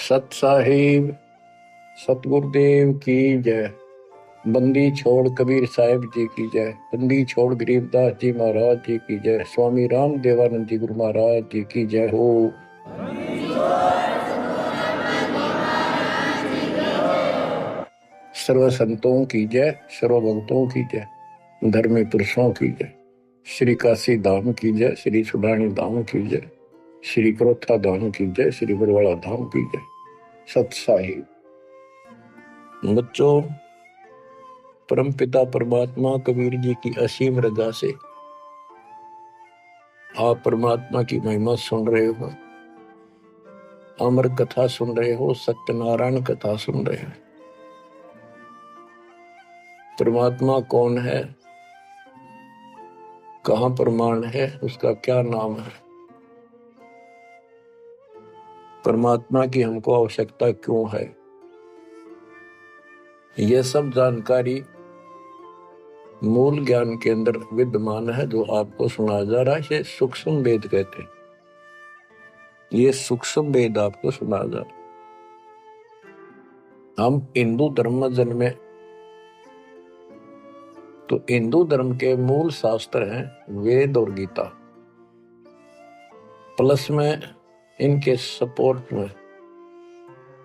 सत साहिब सतगुरुदेव की जय। बंदी छोड़ कबीर साहिब जी की जय। बंदी छोड़ गरीबदास जी महाराज जी की जय। स्वामी राम देवानंद जी गुरु महाराज जी की जय हो। सर्व संतों की जय, सर्व भक्तों की जय, धर्मी पुरुषों की जय। श्री काशी धाम की जय, श्री सुडानी धाम की जय, श्री क्रोथा धाम की जय, श्री बरवाड़ा धाम की जय। सत साहिब बच्चों, परमपिता परमात्मा कबीर जी की असीम रजा से आप परमात्मा की महिमा सुन रहे हो, अमर कथा सुन रहे हो, सत्यनारायण कथा सुन रहे हो। परमात्मा कौन है, कहां प्रमाण है, उसका क्या नाम है, परमात्मा की हमको आवश्यकता क्यों है, यह सब जानकारी मूल ज्ञान के अंदर विद्यमान है जो आपको सुनाया जा रहा है। इसे सूक्ष्म वेद कहते हैं। ये सूक्ष्म वेद आपको सुनाया जा रहा है। हम हिंदू धर्म में जन्मे तो हिंदू धर्म के मूल शास्त्र हैं वेद और गीता, प्लस में इनके सपोर्ट में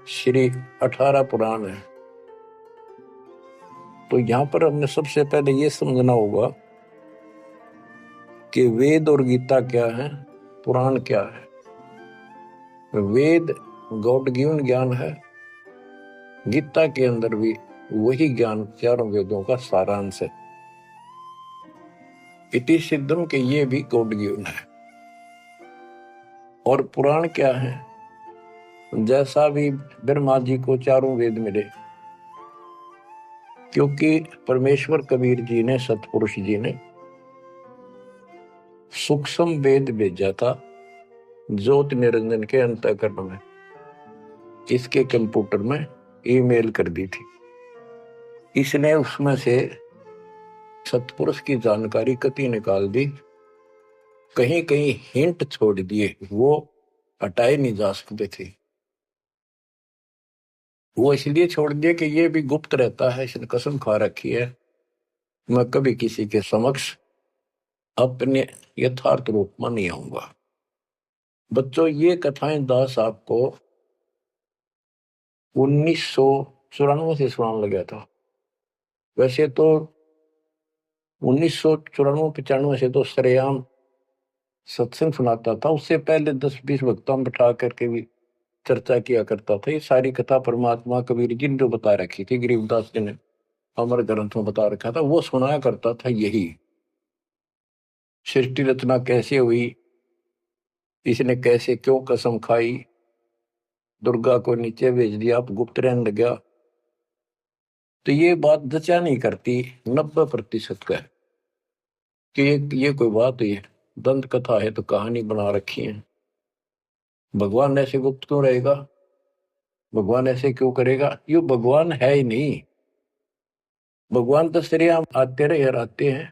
श्री 18 पुराण है। तो यहां पर हमने सबसे पहले ये समझना होगा कि वेद और गीता क्या है, पुराण क्या है। वेद गॉड गिवन ज्ञान है, गीता के अंदर भी वही ज्ञान चारों वेदों का सारांश है। इति सिद्धम के ये भी गॉड गिवन है। और पुराण क्या है, जैसा भी ब्रह्मा जी को चारों वेद मिले, क्योंकि परमेश्वर कबीर जी ने, सतपुरुष जी ने सूक्ष्म वेद भेजा था ज्योति निरंजन के अंतःकरण में, इसके कंप्यूटर में ईमेल कर दी थी। इसने उसमें से सतपुरुष की जानकारी कति निकाल दी, कहीं कहीं हिंट छोड़ दिए, वो हटाए नहीं जा सकते थे। वो इसलिए छोड़ दिए कि ये भी गुप्त रहता है, इसने कसम खा रखी है मैं कभी किसी के समक्ष अपने यथार्थ रूप में नहीं आऊंगा। बच्चों, ये कथाएं दास आपको 1994 से सुनाने लगा था। वैसे तो 1994-95 से तो सरेआम सत्संग सुनाता था, उससे पहले 10-20 वक्ताओं बिठा करके भी चर्चा किया करता था। ये सारी कथा परमात्मा कबीर जी ने जो बता रखी थी, गरीबदास जी ने अमर ग्रंथ में बता रखा था, वो सुनाया करता था। यही सृष्टि रचना कैसे हुई, इसने कैसे क्यों कसम खाई, दुर्गा को नीचे भेज दिया, अब गुप्त रहने लग गया, तो ये बात जचा नहीं करती 90% का कि ये कोई बात है, दंत कथा है तो कहानी बना रखी है। भगवान ऐसे गुप्त क्यों रहेगा, भगवान ऐसे क्यों करेगा, ये भगवान है ही नहीं। भगवान तो श्रेआम आते रहे आते हैं,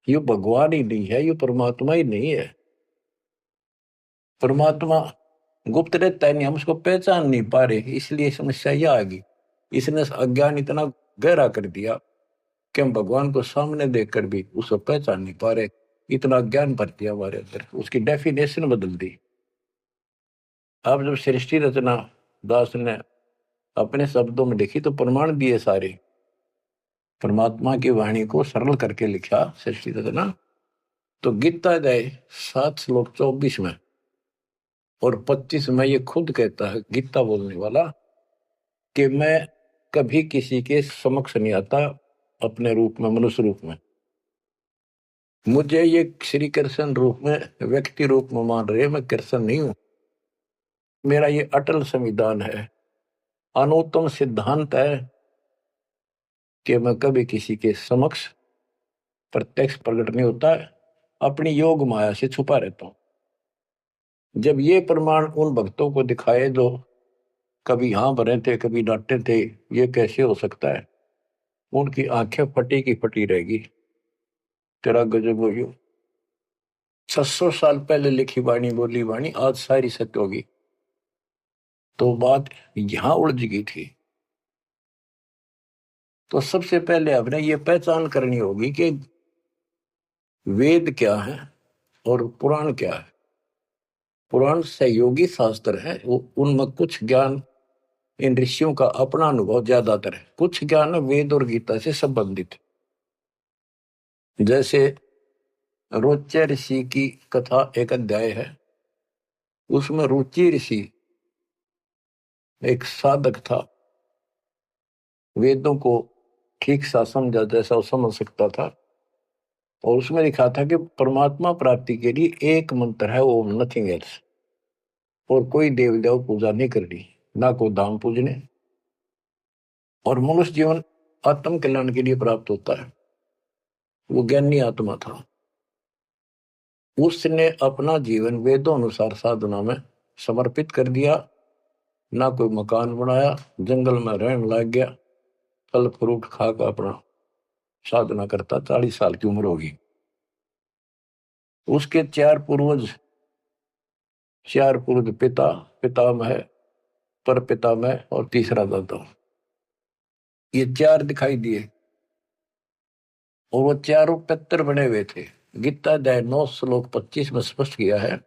ये भगवान ही नहीं है, ये परमात्मा ही नहीं है। परमात्मा गुप्त रहता है नहीं, हम उसको पहचान नहीं पा रहे, इसलिए समस्या यह आ गई। इसने अज्ञान इतना गहरा कर दिया कि हम भगवान को सामने देखकर भी उसको पहचान नहीं पा रहे। इतना ज्ञान भर दिया हमारे अंदर, उसकी डेफिनेशन बदल दी। अब जब सृष्टि रचना दास ने अपने शब्दों में लिखी तो प्रमाण दिए सारे, परमात्मा की वाणी को सरल करके लिखा सृष्टि रचना। तो गीता गए 7 श्लोक 24 में और 25 में ये खुद कहता है गीता बोलने वाला कि मैं कभी किसी के समक्ष नहीं आता अपने रूप में, मनुष्य रूप में। मुझे ये श्री कृष्ण रूप में, व्यक्ति रूप में मान रहे, मैं कृष्ण नहीं हूं। मेरा ये अटल संविधान है, अनुत्तम सिद्धांत है कि मैं कभी किसी के समक्ष प्रत्यक्ष प्रकट नहीं होता है, अपनी योग माया से छुपा रहता हूं। जब ये प्रमाण उन भक्तों को दिखाए जो कभी यहां भरे थे, कभी डांटे थे, ये कैसे हो सकता है, उनकी आंखें फटी की फटी रहेगी। तेरा गजब हो, 600 साल पहले लिखी वाणी, बोली वाणी आज सारी सत्य होगी। तो बात यहां उलझ गई थी। तो सबसे पहले आपने ये पहचान करनी होगी कि वेद क्या है और पुराण क्या है। पुराण सहयोगी शास्त्र है, वो उनमें कुछ ज्ञान इन ऋषियों का अपना अनुभव ज्यादातर है, कुछ ज्ञान है वेद और गीता से संबंधित। जैसे रोच्य ऋषि की कथा एक अध्याय है, उसमें रुचि ऋषि एक साधक था, वेदों को ठीक सा समझा जैसा वो समझ सकता था, और उसमें लिखा था कि परमात्मा प्राप्ति के लिए एक मंत्र है, ओम नथिंग एल्स, और कोई देव देव पूजा नहीं करनी, ना को धाम पूजने, और मनुष्य जीवन आत्म कल्याण के लिए प्राप्त होता है। वो ज्ञानी आत्मा था, उसने अपना जीवन वेदों अनुसार साधना में समर्पित कर दिया, ना कोई मकान बनाया, जंगल में रहने लग गया, फल फ्रूट खाकर अपना साधना करता। 40 साल की उम्र होगी। उसके चार पूर्वज पिता, पितामह, पर पितामह और तीसरा दादा, ये चार दिखाई दिए, और वो चारों पितर बने हुए थे। गीता अध्याय 9 श्लोक 25 में स्पष्ट किया है,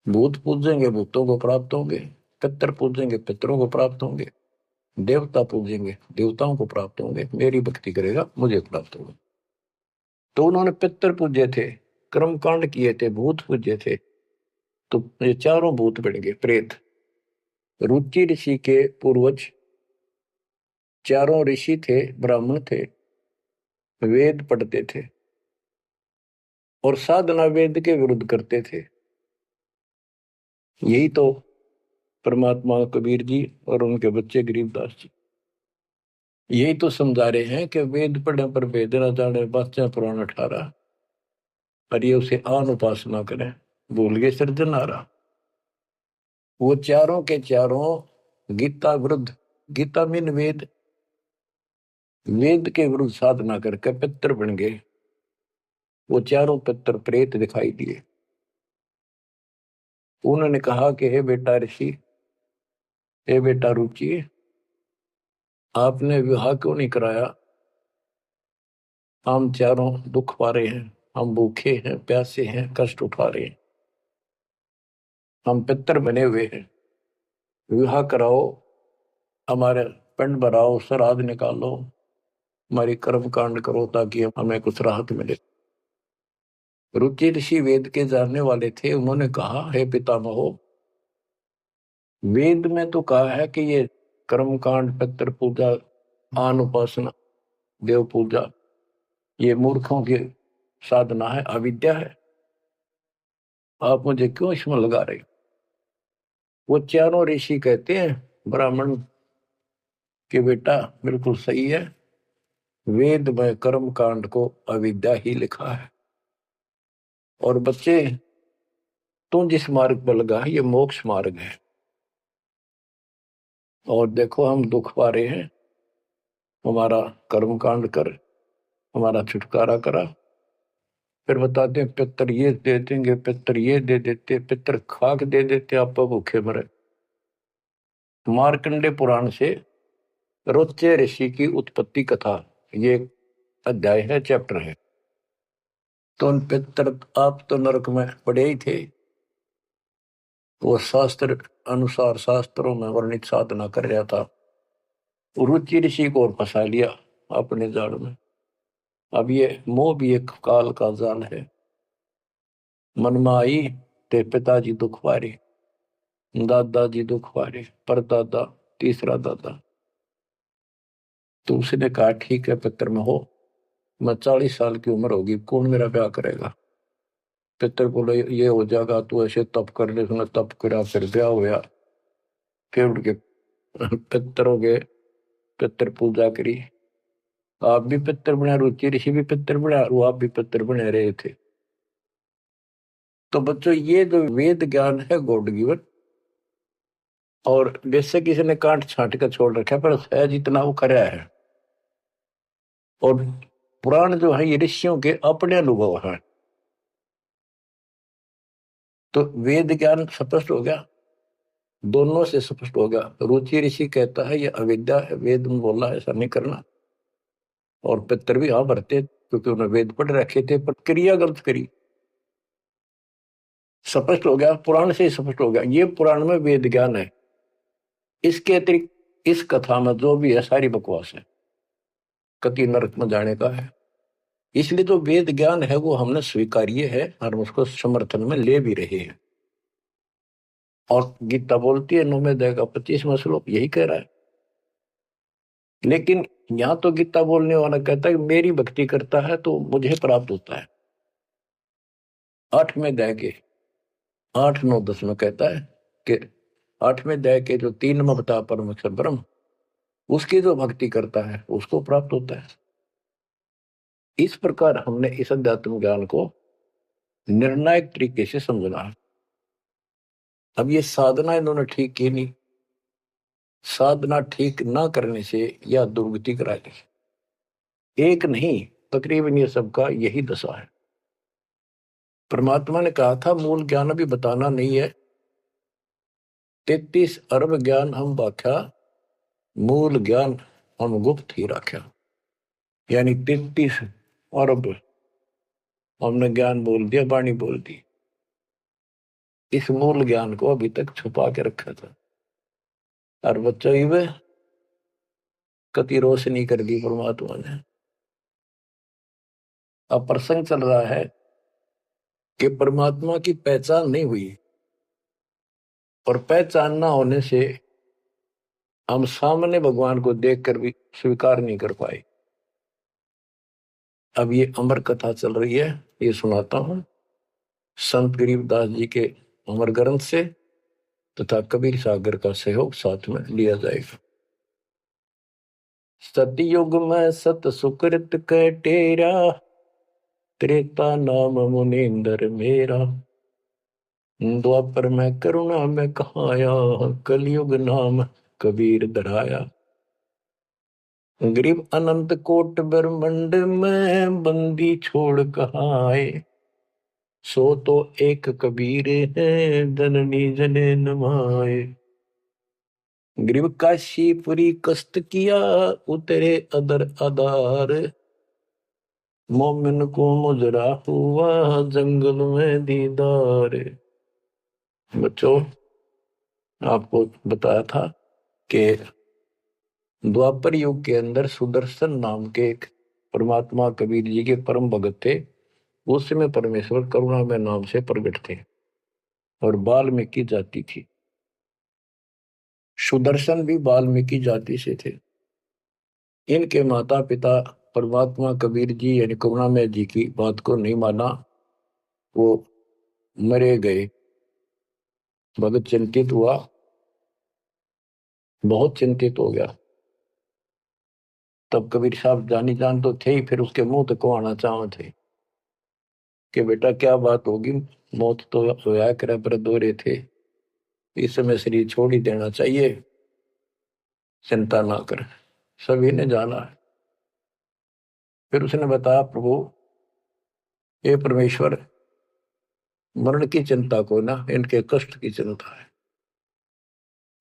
भूत पूजेंगे भूतों को प्राप्त होंगे, पितर पूजेंगे पितरों को प्राप्त होंगे, देवता पूजेंगे देवताओं को प्राप्त होंगे, मेरी भक्ति करेगा मुझे प्राप्त होगा। तो उन्होंने पितर पूजे थे, कर्म कांड किए थे, भूत पूजे थे, तो ये चारों भूत बन गए प्रेत। रुचि ऋषि के पूर्वज चारों ऋषि थे, ब्राह्मण थे, वेद पढ़ते थे और साधना वेद के विरुद्ध करते थे। यही तो परमात्मा कबीर जी और उनके बच्चे गरीबदास जी यही तो समझा रहे हैं कि वेद पढ़ने पर वेद न जाने, बाचा पुराण 18, और ये उसे आन उपासना करें, भूल गए सृजनहारा। वो चारों के चारों गीता विरुद्ध, गीता मीन वेद, वेद के विरुद्ध साधना करके पितर बन गए। वो चारों पितर प्रेत दिखाई दिए। उन्होंने कहा कि हे बेटा ऋषि, हे बेटा रुचि, आपने विवाह क्यों नहीं कराया? हम चारों दुख पा रहे हैं, हम भूखे हैं, प्यासे हैं, कष्ट उठा रहे हैं, हम पितर बने हुए हैं, विवाह कराओ, हमारे पिंड भराओ, श्राद्ध निकालो, हमारी कर्म कांड करो ताकि हमें कुछ राहत मिले। रुचि ऋषि वेद के जानने वाले थे, उन्होंने कहा हे पितामहो, वेद में तो कहा है कि ये कर्म कांड, पितर पूजा, आन उपासना, देव पूजा, ये मूर्खों की साधना है, अविद्या है, आप मुझे क्यों इसमें लगा रहे? वो चारों ऋषि कहते हैं ब्राह्मण के बेटा बिल्कुल सही है, वेद में कर्म कांड को अविद्या ही लिखा है, और बच्चे तू जिस मार्ग पर लगा है ये मोक्ष मार्ग है, और देखो हम दुख पा रहे हैं, हमारा कर्म कांड कर, हमारा छुटकारा करा। फिर बताते हैं पितर ये दे देंगे, पितर ये दे देते, पितर खाक दे देते, आप भूखे मरे। मार्कंडे पुराण से रोच्य ऋषि की उत्पत्ति कथा, ये अध्याय है, चैप्टर है। तो उन पितर, आप तो नरक में पड़े ही थे, वो शास्त्र अनुसार शास्त्रों में वर्णित साधना कर रहा था, रुचि ऋषि को और फंसा लिया अपने जाल में। अब ये मोह भी एक काल का जाल है। मन में आई ते पिताजी दुख पारे, दादाजी दुख पारे, परदादा, तीसरा दादा। तो उसने कहा ठीक है पितर में हो, मैं 40 साल की उम्र होगी, कौन मेरा ब्याह करेगा? पितर बोले ये हो जाएगा, तू ऐसे तप कर ले। उसने तप करा, फिर ब्याह हुआ, फिर उनके पितरों के पितर पूजा करी। आप भी पितर बना, रुचि ऋषि भी पितर बना, और आप भी पितर बने रहे थे। तो बच्चों ये जो वेद ज्ञान है गॉड गिवन, और वैसे किसी ने काट छांट कर छोड़ रखा है, पर सहज इतना वो कराया है। और पुराण जो है ये ऋषियों के अपने अनुभव है। तो वेद ज्ञान स्पष्ट हो गया, दोनों से स्पष्ट हो गया। रुचि ऋषि कहता है ये अविद्या है, वेद में बोला है ऐसा नहीं करना। और पितर भी हाँ भरते क्योंकि उन्होंने वेद पढ़ रखे थे, पर क्रिया गलत करी। स्पष्ट हो गया, पुराण से स्पष्ट हो गया, ये पुराण में वेद ज्ञान है। इसके अतिरिक्त इस कथा में जो भी है सारी बकवास है, कति नरक में जाने का है। इसलिए जो वेद ज्ञान है वो हमने स्वीकार्य है और उसको समर्थन में ले भी रहे हैं। और गीता बोलती है 9वें अध्याय का 25वां श्लोक यही कह रहा है। लेकिन यहां तो गीता बोलने वाला कहता है कि मेरी भक्ति करता है तो मुझे प्राप्त होता है। 8वें अध्याय के 8, 9, 10 में कहता है कि 8वें अध्याय के जो 3 में बता परमेश्वर ब्रह्म, उसकी जो भक्ति करता है उसको प्राप्त होता है। इस प्रकार हमने इस अध्यात्म ज्ञान को निर्णायक तरीके से समझना है। अब ये साधना इन्होंने ठीक की नहीं, साधना ठीक ना करने से या दुर्गति कराने से, एक नहीं तकरीबन ये सबका यही दशा है। परमात्मा ने कहा था मूल ज्ञान अभी बताना नहीं है, 33 अरब ज्ञान हम व्याख्या, मूल ज्ञान हम गुप्त ही रखा। यानी 33 अरब हमने ज्ञान बोल दिया, वाणी बोल दी, इस मूल ज्ञान को अभी तक छुपा के रखा था। और बच्चों ही कति रोशनी कर दी परमात्मा ने। अब प्रसंग चल रहा है कि परमात्मा की पहचान नहीं हुई, और पहचान ना होने से हम सामने भगवान को देखकर भी स्वीकार नहीं कर पाए। अब ये अमर कथा चल रही है, ये सुनाता हूं संत गरीबदास जी के अमर ग्रंथ से, तथा कबीर सागर का सहयोग साथ में लिया जाएगा। सतयुग में सत सुकृत कै टेरा, त्रेता नाम मुनींद्र मेरा, द्वापर में करुणा में कहाया, कलयुग नाम कबीर धराया। गरीब अनंत कोट ब्रह्मंड में बंदी छोड़ कहाए, सो तो एक कबीर है जननी जने नमाए। गरीब काशीपुरी कष्ट किया, उतरे अदर आधार, मोमिन को मुजरा हुआ जंगल में दीदार। बच्चों आपको बताया था कि द्वापर युग के अंदर सुदर्शन नाम के एक परमात्मा कबीर जी के परम भगत थे। उस समय परमेश्वर करुणा में नाम से प्रकट थे और वाल्मीकि जाति थी। सुदर्शन भी वाल्मीकि जाति से थे। इनके माता पिता परमात्मा कबीर जी यानी करुणामय जी की बात को नहीं माना, वो मरे गए। भगत चिंतित हुआ, बहुत चिंतित हो गया। तब कबीर साहब जानी जान तो थे ही, फिर उसके मुंह तक को आना चाह थे कि बेटा क्या बात होगी, मौत तो होया करे पर दौरे थे, इस समय शरीर छोड़ ही देना चाहिए, चिंता ना कर। सभी ने जाना है। फिर उसने बताया प्रभु ये परमेश्वर, मरण की चिंता को ना, इनके कष्ट की चिंता है,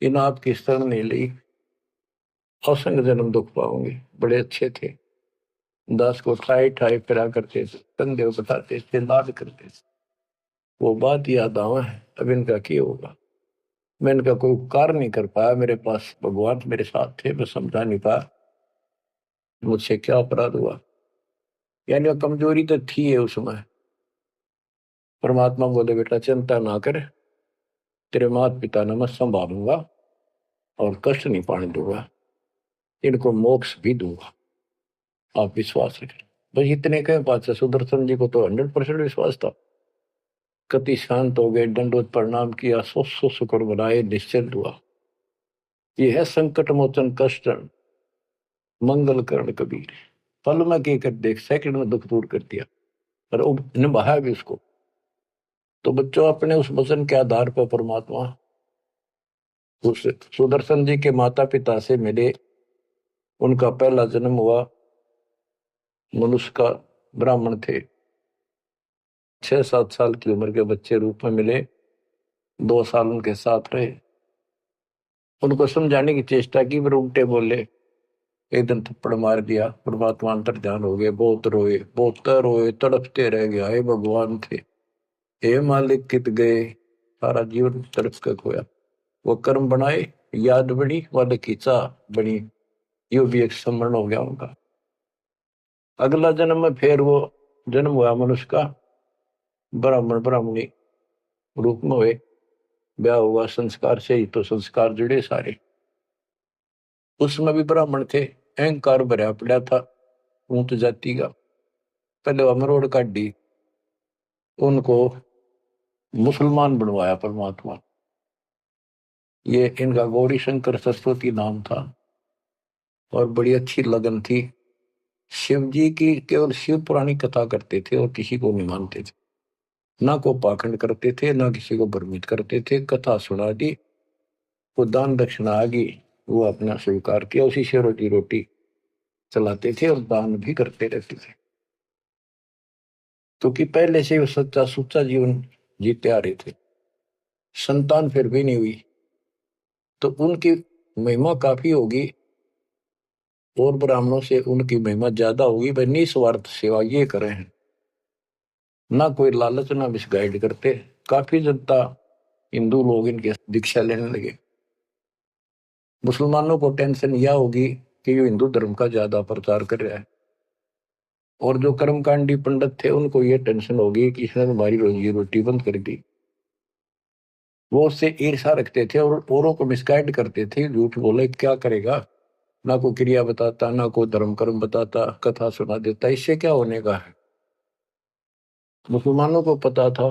इन आपकी शरण नहीं ली, असंग जन्म दुख पाओगे। बड़े अच्छे थे, दास को ठाई ठाई फिरा करते थे, कंधे बताते थे, लाद करते थे। वो बात याद आवा है, अब इनका क्या होगा। मैं इनका कोई उपकार नहीं कर पाया, मेरे पास भगवान मेरे साथ थे, मैं समझा नहीं पाया मुझसे क्या अपराध हुआ। यानी वो कमजोरी तो थी है उस समय। परमात्मा बोले बेटा चिंता ना कर, तेरे माता पिता ने मैं संभालूंगा और कष्ट नहीं पाने दूंगा, इनको मोक्ष भी दूंगा, आप विश्वास रखें। बस इतने कहे बात से सुदर्शन जी को तो 100% विश्वास था। कति शांत हो गए, दंडोत प्रणाम किया, सो शुक्र बनाए, निश्चिंत हुआ। यह है संकट मोचन कष्ट मंगल करण कबीर। पल में के कर देख, सेकंड में दुख दूर कर दिया, पर निभाया भी उसको। तो बच्चों अपने उस वचन के आधार पर परमात्मा उस सुदर्शन जी के माता पिता से मिले। उनका पहला जन्म हुआ, मनुष्य का ब्राह्मण थे, 6-7 साल की उम्र के बच्चे रूप में मिले, 2 साल उनके साथ रहे। उनको समझाने की चेष्टा की, पर उल्टे बोले। एक दिन थप्पड़ मार दिया, परमात्मा अंतर ध्यान हो गए, बहुत रोए, बहुत रोए, तड़पते रह गए, हे भगवान थे, हे मालिक कित गए, सारा जीवन तड़प के खोया। वो कर्म बनाए, याद बनी, वाले खींचा बनी, यो भी एक स्मरण हो गया उनका। अगला जन्म में फिर वो जन्म हुआ मनुष्य का, ब्राह्मण ब्राह्मणी रूप में हुए, ब्याह हुआ, संस्कार से ही तो संस्कार जुड़े सारे। उसमें भी ब्राह्मण थे, अहंकार भरा पड़ा था ऊंच जाति का। पहले वो मरोड़ काटी, उनको मुसलमान बनवाया परमात्मा। ये इनका गौरी शंकर सरस्वती नाम था, और बड़ी अच्छी लगन थी। शिव जी की केवल शिव पुराणी कथा करते थे और किसी को नहीं मानते थे, ना को पाखंड करते थे, ना किसी को भ्रमित करते थे। कथा सुना दी, वो दान दक्षिणा आ गई, वो अपना स्वीकार किया, उसी से रोटी रोटी चलाते थे और दान भी करते रहते थे, क्योंकि पहले से वो सच्चा सुच्चा जीवन जीते आ रहे थे। संतान फिर भी नहीं हुई, तो उनकी महिमा काफी होगी, और ब्राह्मणों से उनकी महिमा ज्यादा होगी। भाई निस्वार्थ सेवा ये करे हैं, ना कोई लालच, ना मिसगाइड करते। काफी जनता, हिंदू लोग इनके दीक्षा लेने लगे। मुसलमानों को टेंशन यह होगी कि ये हिंदू धर्म का ज्यादा प्रचार कर रहा है, और जो कर्मकांडी पंडित थे उनको ये टेंशन होगी कि इसने हमारी रोजी रोटी बंद कर दी। वो उससे ईर्षा रखते थे और औरों को मिसगाइड करते थे, झूठ बोले क्या करेगा, ना कोई क्रिया बताता, ना कोई धर्म कर्म बताता, कथा सुना देता, इससे क्या होने का है। मुसलमानों को पता था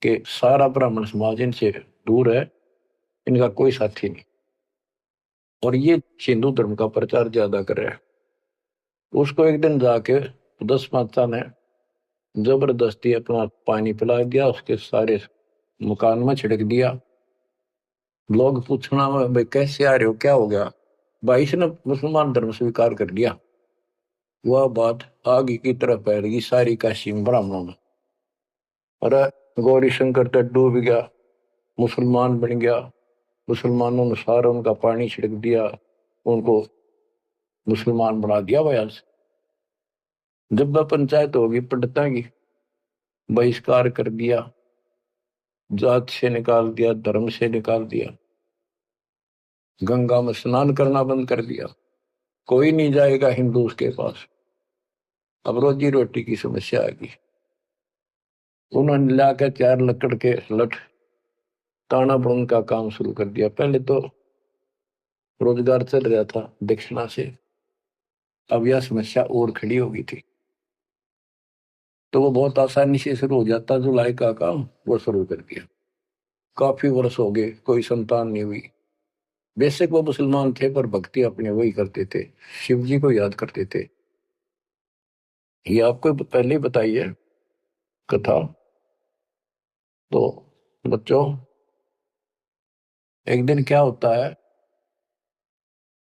कि सारा ब्राह्मण समाज इनसे दूर है, इनका कोई साथी नहीं, और ये हिंदू धर्म का प्रचार ज्यादा कर रहा है। उसको एक दिन जाके 10 माता ने जबरदस्ती अपना पानी पिला दिया, उसके सारे मकान में छिड़क दिया। लोग पूछना भाई कैसे आ रहे हो, क्या हो गया, भाई इसने मुसलमान धर्म स्वीकार कर लिया। वह बात आगे की तरफ फैल गई सारी काशी ब्राह्मणों में। अरे गौरी शंकर तो डूब गया, मुसलमान बन गया, मुसलमानों ने सारा उनका पानी छिड़क दिया, उनको मुसलमान बना दिया। भाई जब वह पंचायत होगी पंडितां की, बहिष्कार कर दिया, जात से निकाल दिया, धर्म से निकाल दिया, गंगा में स्नान करना बंद कर दिया, कोई नहीं जाएगा हिंदू उसके पास। अब रोजी रोटी की समस्या आ गई। उन्होंने लाकर 4 लकड़ के लठ ताना बुन का काम शुरू कर दिया। पहले तो रोजगार चल रहा था दक्षिणा से, अब यह समस्या और खड़ी हो गई थी, तो वो बहुत आसानी से शुरू हो जाता। जुलाई का काम वो शुरू कर दिया। काफी वर्ष हो गए, कोई संतान नहीं हुई। बेशक वो मुसलमान थे, पर भक्ति अपने वही करते थे, शिव जी को याद करते थे। ये आपको पहले ही बताइए कथा। तो बच्चों, एक दिन क्या होता है,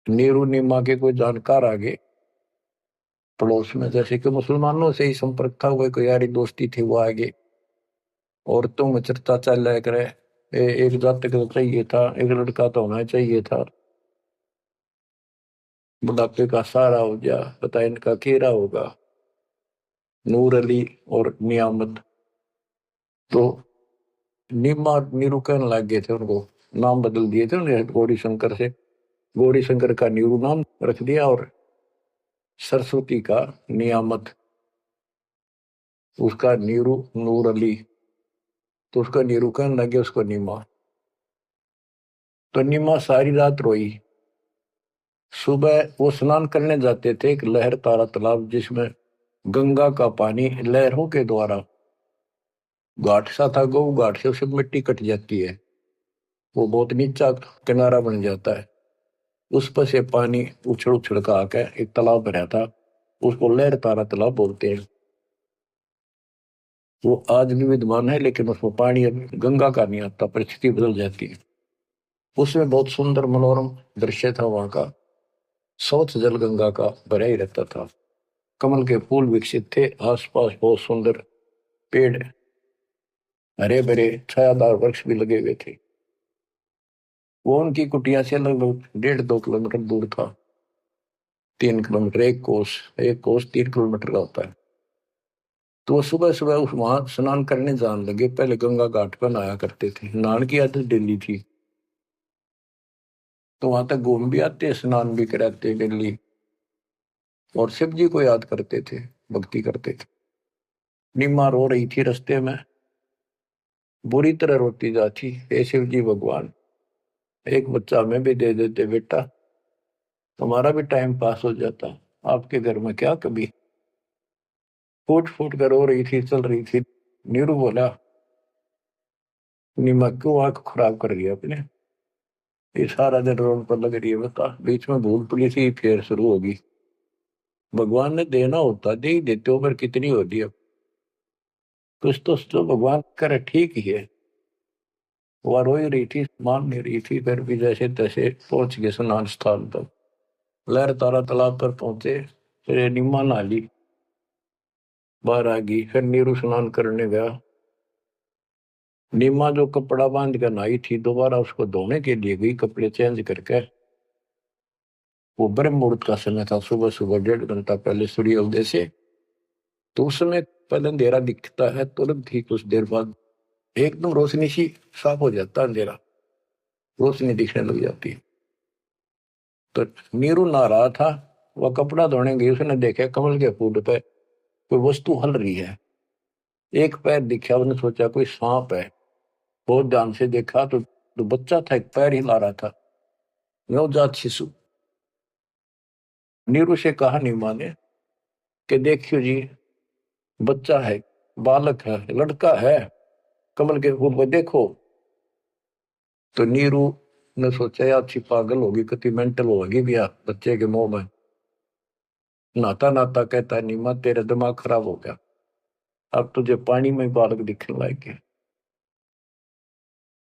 नीरू नीमा के कोई जानकार आगे पड़ोस में, जैसे कि मुसलमानों से ही संपर्क था, वो कोई यारी दोस्ती थी, वो आगे औरतों में चर्चा चल रहा करे, एक जातक तो चाहिए था, एक लड़का तो होना चाहिए था, बुढ़ापे का सहारा हो गया, पता इनका केरा होगा, नूर अली और नियामत। तो नीमा नीरू कहने लग गए थे, उनको नाम बदल दिए थे उन्हें, गौरी शंकर से गौरी शंकर का नीरू नाम रख दिया, और सरस्वती का नियामत, उसका नीरू नूर अली, तो उसका नीरू कहने लगे उसको नीमा। तो नीमा सारी रात रोई। सुबह वो स्नान करने जाते थे एक लहर तारा तालाब, जिसमें गंगा का पानी लहरों के द्वारा, घाट सा था, गौ घाट से उसमें मिट्टी कट जाती है, वो बहुत नीचा किनारा बन जाता है, उस पर से पानी उछल उछल का आकर एक तालाब बना था, उसको लहर तारा तालाब बोलते हैं। वो आज भी विद्यमान है, लेकिन उसमें पानी अब गंगा का नहीं आता, परिस्थिति बदल जाती है। उसमें बहुत सुंदर मनोरम दृश्य था वहां का, स्वच्छ जल गंगा का भरा ही रहता था, कमल के फूल विकसित थे, आसपास बहुत सुंदर पेड़, हरे भरे छायादार वृक्ष भी लगे हुए थे। वो उनकी कुटिया से लगभग 1.5-2 किलोमीटर दूर था। 3 किलोमीटर, एक कोस 3 किलोमीटर का होता है। तो वो सुबह सुबह उस वहां स्नान करने जाने लगे। पहले गंगा घाट पर नहाया करते थे, नहान की आदत डेली थी। तो वहां तक घूम भी आते, स्नान भी कराते डेली, और शिव जी को याद करते थे, भक्ति करते थे। निम्मा रो रही थी रास्ते में, बुरी तरह रोती जाती, हे शिव जी भगवान, एक बच्चा हमें भी दे देते बेटा, हमारा भी टाइम पास हो जाता, आपके घर में क्या कभी। फूट फूट कर रो रही थी, चल रही थी। नीरू बोला, निम्मा क्यों आंख खराब कर रही है अपने, ये सारा दिन रोड पर लग रही है, बता बीच में भूल पड़ी थी फिर शुरू होगी। भगवान ने देना होता दे ही देते हो, पर कितनी होती है। कुछ तो भगवान करे, ठीक ही है। वह रो ही रही थी, मान नहीं रही थी, फिर भी जैसे तैसे पहुंच गए स्नान स्थान तक। लहर तारा तालाब पर पहुंचे, फिर निम्मा नहा ली, बाहर आ गई। फिर नीरू स्नान करने गया। निम्मा जो कपड़ा बांध कर नहाई थी, दोबारा उसको धोने के लिए गई, कपड़े चेंज करके। वो ब्रह्म मुहूर्त का समय था, सुबह सुबह 1.5 घंटा पहले सूर्य उदय से। तो उस समय पहले अंधेरा दिखता है, तुरंत ही कुछ देर बाद एकदम रोशनी सी, साफ हो जाता है अंधेरा, रोशनी दिखने लग जाती है। तो नीरू नहा रहा था, वह कपड़ा धोने गई, उसने देखा कमल के फूल पे कोई वस्तु हल रही है। एक पैर दिखा, उसने सोचा कोई सांप है। बहुत ध्यान से देखा तो बच्चा था, एक पैर हिला रहा था, नवजात शिशु। नीरू से कहा नीमा ने कि देखियो जी, बच्चा है, बालक है, लड़का है, कमल के फूल पर देखो। तो नीरू ने सोचा यार अच्छी पागल होगी, कितनी मेंटल होगी भैया बच्चे के मुंह में। नहाता नहाता कहता है, नीमा तेरा दिमाग खराब हो गया, अब तुझे पानी में बालक दिखने लग गए।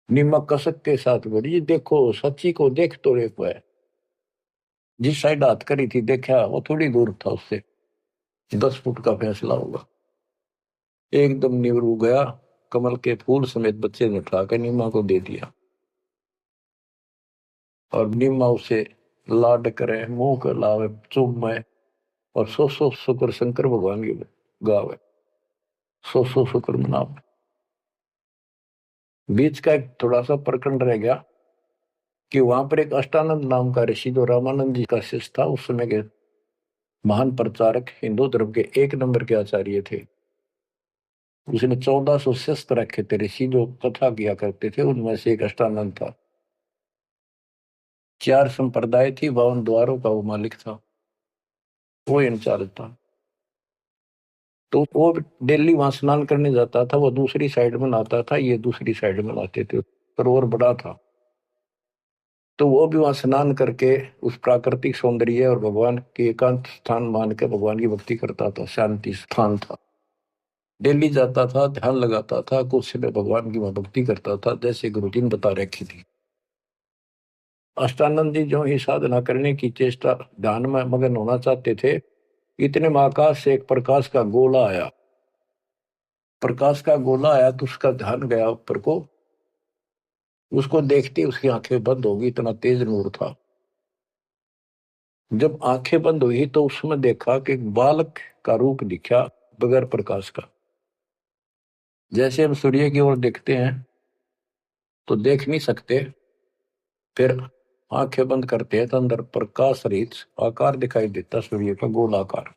नीमा कसक के साथ बोली, देखो सच्ची को देख तो देखो है। जिस साइड हाथ करी थी देखा, वो थोड़ी दूर था उससे, 10 फुट का फैसला होगा। एकदम नीरू गया, कमल के फूल समेत बच्चे ने उठाकर नीमा को दे दिया। और नीमा उसे लाड करे, मुंह कर लावे, चूमे, और सौ शुक्र शंकर भगवान की गावे, सौ शुक्र मनावे। बीच का एक थोड़ा सा प्रकरण रह गया कि वहां पर एक अष्टानंद नाम का ऋषि, जो रामानंद जी का शिष्य था, उस समय के महान प्रचारक, हिंदू धर्म के 1 नंबर के आचार्य थे। उसने 1400 शिष्य रखे थे ऋषि, जो कथा किया करते थे, उनमें से एक अष्टानंद था। 4 संप्रदाय थी, 52 द्वारों का वो मालिक था, वो इंचार्ज था। तो वो डेली वहां स्नान करने जाता था, वो दूसरी साइड में नहाता था, ये दूसरी साइड में नहाते थे, सरोवर बड़ा था। तो वो भी वहां स्नान करके उस प्राकृतिक सौंदर्य और भगवान के एकांत स्थान मान के भगवान की भक्ति करता था, शांति स्थान था। डेली जाता था, ध्यान लगाता था, कुछ समय भगवान की वहां भक्ति करता था, जैसे गुरु जी ने बता रखी थी। अष्टानंद जी जो ही साधना करने की चेष्टा, ध्यान में मगन होना चाहते थे, इतने में आकाश से एक प्रकाश का गोला आया। प्रकाश का गोला आया तो उसका ध्यान गया ऊपर को, उसको देखते उसकी आंखें बंद हो गई, इतना तेज नूर था। जब आंखें बंद हुई तो उसमें देखा कि एक बालक का रूप दिखा, बगैर प्रकाश का। जैसे हम सूर्य की ओर देखते हैं तो देख नहीं सकते, फिर आंखें बंद करते हैं तो अंदर प्रकाश रहित आकार दिखाई देता, सूर्य का गोलाकार।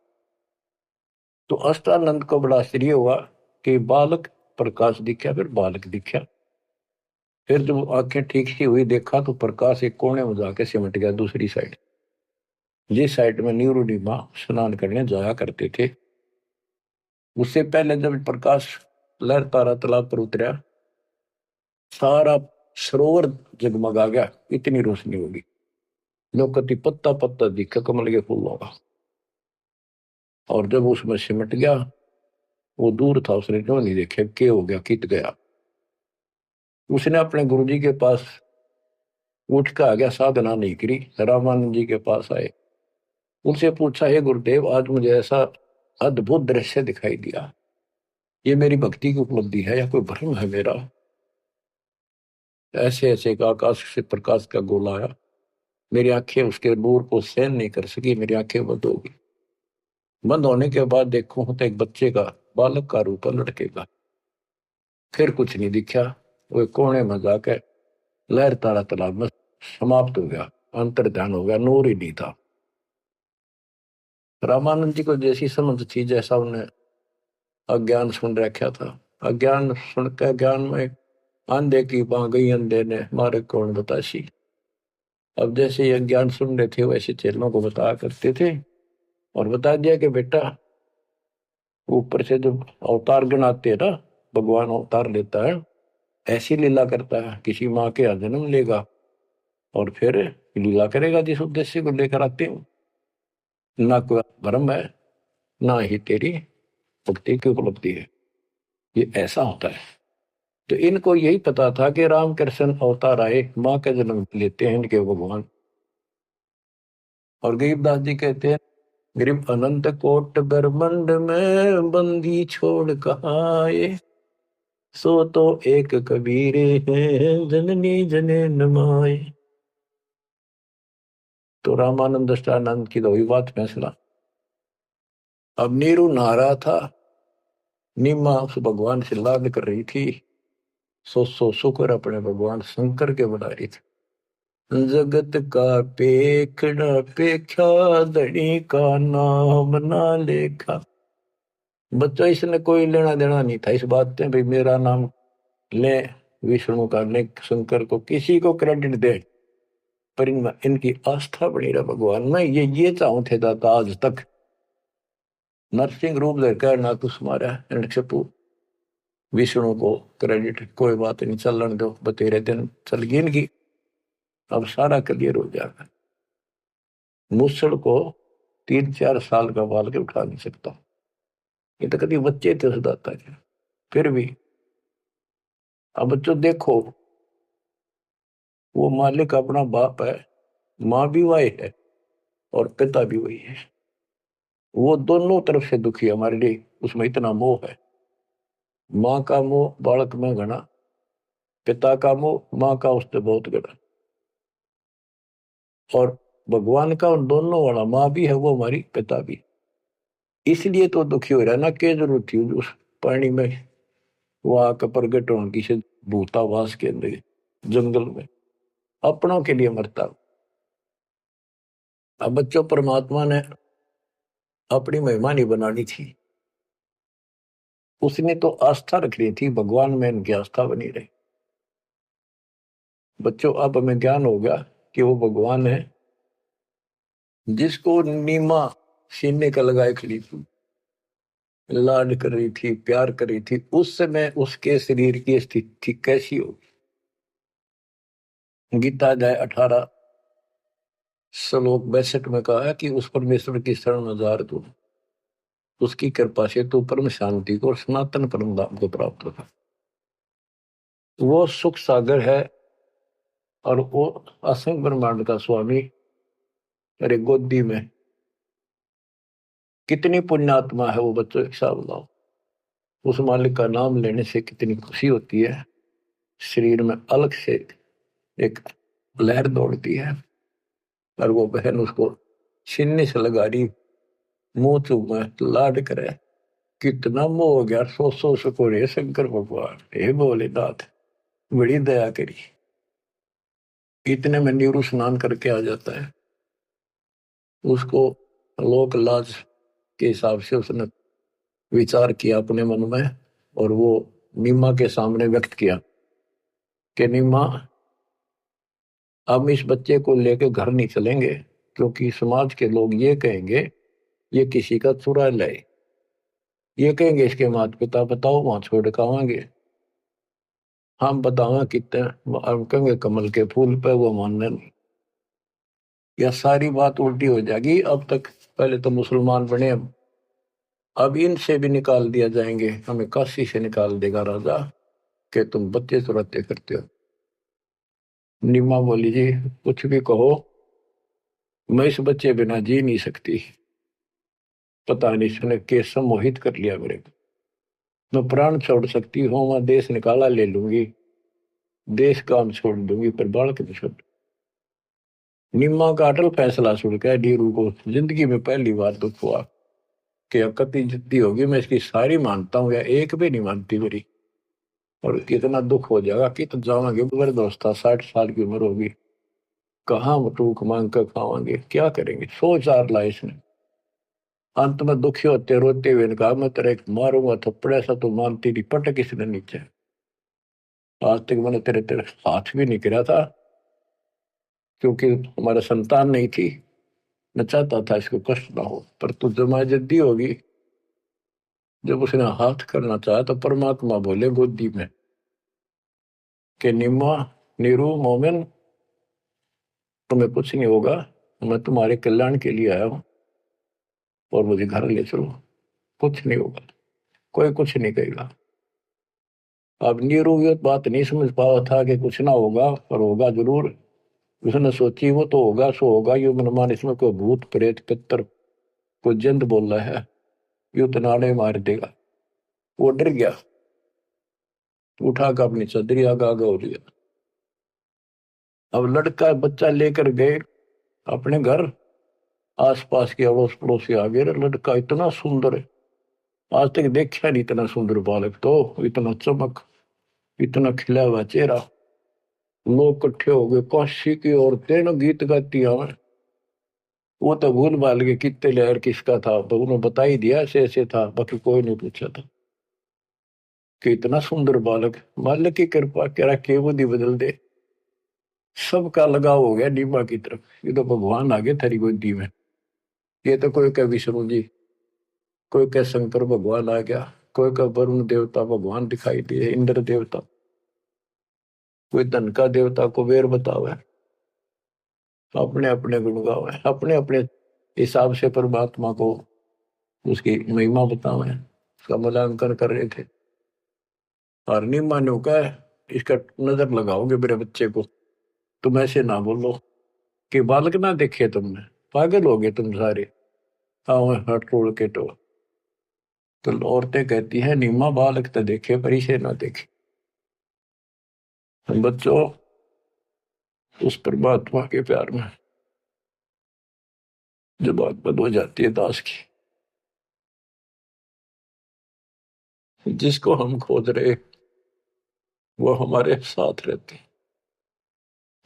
तो अष्टानंद को बड़ा आश्चर्य हुआ कि बालक प्रकाश दिखा, फिर बालक दिखा। फिर जब आंखें ठीक सी हुई, देखा तो प्रकाश एक कोने में जाके सिमट गया दूसरी साइड, जिस साइड में नीरू नीमा स्नान करने जाया करते थे। उससे पहले जब प्रकाश लहर तारा तालाब पर उतरा, सारा सरोवर जगमगा गया, इतनी रोशनी होगी। लोकति पत्ता पत्ता दिखा कमल के फूलों का। और जब उसमें सिमट गया, वो दूर था, उसने क्यों नहीं देखे क्या हो गया, कित गया। उसने अपने गुरु जी के पास उठ के आ गया, साधना नहीं करी, रामानंद जी के पास आए। उनसे पूछा, हे गुरुदेव, आज मुझे ऐसा अद्भुत दृश्य दिखाई दिया, ये मेरी भक्ति की उपलब्धि है या कोई भ्रम है मेरा। ऐसे ऐसे का आकाश से प्रकाश का गोला आया, मेरी आंखें उसके नूर को सहन नहीं कर सकी, मेरी आंखें बंद हो गई। बंद होने के बाद देखो तो एक बच्चे का, बालक का रूप है, लड़के का। फिर कुछ नहीं दिखा, वो कोने में जाकर लहर तारा तालाब में समाप्त हो गया, अंतर ध्यान हो गया, नूर ही नहीं था। रामानंद जी को जैसी समझ थी, जैसा उन्हें अज्ञान सुन रखा था, अज्ञान सुन के ज्ञान में अंधे की बां गई, अंधे ने मारे कौन बतासी। अब जैसे ये ज्ञान सुन रहे थे वैसे चेलों को बताया करते थे, और बता दिया कि बेटा ऊपर से जब अवतार गणाते हैं ना, भगवान अवतार लेता है, ऐसी लीला करता है, किसी माँ के यहाँ जन्म लेगा और फिर लीला करेगा जिस उद्देश्य को लेकर आते हो। ना कोई भ्रम है, ना ही तेरी भक्ति की उपलब्धि है, ये ऐसा होता है। तो इनको यही पता था कि रामकृष्ण अवतार आए, माँ का जन्म लेते हैं इनके भगवान। और गरीबदास जी कहते हैं, गरीब अनंत कोट ब्रह्मंड में बंदी छोड़ कहाँ आए, सो तो एक कबीर है जननी जने नमाए। तो रामानंद दृष्टानंद की तो वही बात फैसला। अब नीरू नहा रहा था, नीमा उस भगवान से लाड कर रही थी, सो शुक्र अपने भगवान शंकर के बना रही थी। जगत का पेखड़ा पेख्या, धनी का नाम ना लेखा। बच्चों इसने कोई लेना देना नहीं था इस बात से, भाई मेरा नाम ले विष्णु का, ले शंकर को, किसी को क्रेडिट दे, पर इनकी आस्था बनी रहा भगवान में। ये चाहूं थे दाता आज तक। नरसिंह रूप लेकर ना कुछ मारा नक्षपु, विष्णु को क्रेडिट कोई बात नहीं, चलन दो, बतेरे दिन चल गई इनकी, अब सारा क्लियर हो जाएगा। मूसड़ को 3-4 साल का बाल के उठा नहीं सकता, ये तो कभी बच्चे थे उस दाता के। फिर भी अब बच्चों देखो, वो मालिक अपना बाप है, माँ भी वही है और पिता भी वही है। वो दोनों तरफ से दुखी है हमारे लिए, उसमें इतना मोह है। माँ का मोह बालक में घना, पिता का मोह माँ का उससे बहुत घना, और भगवान का उन दोनों वाला, माँ भी है वो हमारी, पिता भी। इसलिए तो दुखी हो रहा है ना, क्या जरूरत थी उस पानी में वो आकर प्रगट होने की से, भूतावास के अंदर जंगल में अपनों के लिए मरता। अब बच्चों परमात्मा ने अपनी महिमा नहीं बनानी थी, उसने तो आस्था रखनी थी भगवान में, इनकी आस्था बनी रही। बच्चों अब हमें ज्ञान हो गया कि वो भगवान है जिसको नीमा सीने का लगाए खड़ी थी, लाड कर रही थी, प्यार कर रही थी, उस समय उसके शरीर की स्थिति कैसी होगी। गीता अध्याय 18 श्लोक 62 में कहा है कि उस परमेश्वर की शरण में जा तू, उसकी कृपा से तू परम शांति को और सनातन परम धाम को प्राप्त होगा। वो सुख सागर है और वो असंग ब्रह्मांड का स्वामी, अरे गोदी में कितनी पुण्यात्मा है वो बच्चों, एक साथ बताओ। उस मालिक का नाम लेने से कितनी खुशी होती है, शरीर में अलग से एक लहर दौड़ती है। और वो बहन उसको छीनने से लगा रही, मुंह चूमे लाड करे, कितना मोह हो गया। सो सको रे शंकर भगवान, हे भोलेनाथ बड़ी दया करी। इतने में नीरू स्नान करके आ जाता है, उसको लोक लाज के हिसाब से उसने विचार किया अपने मन में, और वो नीमा के सामने व्यक्त किया कि नीमा, हम इस बच्चे को लेकर घर नहीं चलेंगे, क्योंकि समाज के लोग ये कहेंगे ये किसी का चुरा लाए, ये कहेंगे इसके माता पिता बताओ वहां छोड़ कर आवांगे, हम बतावा कितने, हम कहेंगे कमल के फूल पे, वो मानने नहीं। यह सारी बात उल्टी हो जाएगी। अब तक पहले तो मुसलमान बने, अब इनसे भी निकाल दिया जाएंगे, हमें काशी से निकाल देगा राजा कि तुम बच्चे चुराते करते हो। निमा बोली जी कुछ भी कहो, मैं इस बच्चे बिना जी नहीं सकती, पता नहीं इसने कैसे मोहित कर लिया मेरे को, मैं प्राण छोड़ सकती हूँ, मैं देश निकाला ले लूंगी, देश काम छोड़ दूंगी पर बालक नहीं छोड़। निम्मा का अटल फैसला सुन के नीरू को जिंदगी में पहली बार दुख हुआ कि अकती जितनी होगी मैं इसकी सारी मानता हूँ या एक भी नहीं मानती मेरी। और कितना दुख हो जाएगा कि तो जावांगे मेरे दोस्त 60 साल की उम्र होगी, कहाँ टूक मांग कर खावांगे, क्या करेंगे, सोच आर ला इसने। अंत में दुखी होते रोते हुए ने कहा मैं तेरे एक मारूंगा थप्पड़ ऐसा तो मानती नहीं, पटक किसने नीचे। आज तक मैंने तेरे तेरे हाथ भी नहीं गिरा था क्योंकि हमारा संतान नहीं थी। मैं चाहता था इसको कष्ट ना हो, पर तू जमा जद्दी होगी। जब उसने हाथ करना चाहा तो परमात्मा बोले गोदी में कि निम्मा, नीरू, मोमिन, तुम्हें कुछ नहीं होगा, मैं तुम्हारे कल्याण के लिए आया हूँ और मुझे घर ले चलो, कुछ नहीं होगा, कोई कुछ नहीं कहेगा। अब नीरू ये बात नहीं समझ पाया था कि कुछ ना होगा, पर होगा जरूर। उसने सोची वो तो होगा सो होगा, यू मनमान इसमें कोई भूत प्रेत पितर कोई जिंद बोल रहा है, यू तो नाड़े मार देगा। वो डर गया, उठा कर अपनी चदरी आगा आगा हो गया। अब लड़का बच्चा लेकर गए अपने घर, आसपास के अड़ोस पड़ोसी आ गए, लड़का इतना सुंदर है, आज तक देखा नहीं इतना सुंदर बालक, तो इतना चमक, इतना खिला हुआ चेहरा। लोग इकट्ठे हो गए, काशी की औरतें ना गीत गाती हैं। वो तो भूल भाल के कितने लहर किसका था, तो उन्होंने बता ही दिया ऐसे ऐसे था, बाकी कोई नहीं पूछा था कि इतना सुंदर बालक। मालिक की कृपा करा के वो दी बदल दे, सबका लगाव हो गया नीमा की तरफ। ये तो भगवान आ गए थारी गोदी में। ये तो कोई का विष्णु जी, कोई का शंकर भगवान आ गया, कोई का वरुण देवता भगवान दिखाई दिए, इंद्र देवता, कोई धन का देवता कुबेर बतावे, अपने अपने गुण गावे, अपने अपने हिसाब से परमात्मा को उसकी महिमा बतावे, उसका मूल्यांकन कर रहे थे। और नहीं मानो का इसका नजर लगाओगे मेरे बच्चे को, तुम ऐसे ना बोलो कि बालक ना देखे तुमने, पागल हो गए तुम सारे। हाँ हट तोड़ के तो औरतें कहती है नीमा बालक तो देखे पर इसे ना देखे। हम बच्चों उस परमात्मा के प्यार में जो बात बंद हो जाती है दास की, जिसको हम खोज रहे वो हमारे साथ रहते हैं।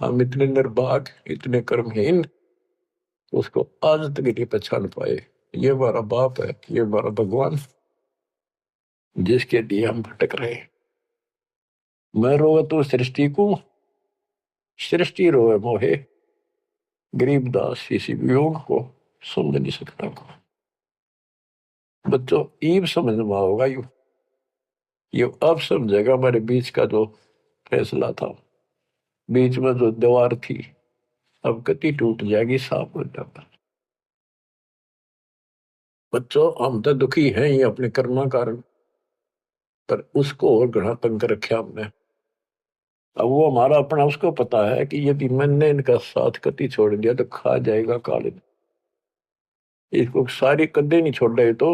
हम इतने निर्भाग, इतने कर्महीन, उसको आज तक नहीं पहचान पाए। ये हमारा बाप है, ये हमारा भगवान, जिसके लिए हम भटक रहे हैं। मैं रोवे तो सृष्टि को, सृष्टि रोवे मोहे, गरीबदास इसी वियोग को समझ नहीं सकता को। बच्चों ईब समझ में होगा यू अब समझेगा हमारे बीच का जो फैसला था, बीच में जो दीवार थी, अब कति टूट जाएगी, साफ हो जाता। बच्चों हम तो दुखी हैं ही अपने कर्मा कारण, पर उसको और घना तंग कर रखा हमने। अब वो हमारा अपना उसको पता है कि यदि मैंने इनका साथ कति छोड़ दिया तो खा जाएगा काले। इसको सारी कदे नहीं छोड़ रहे तो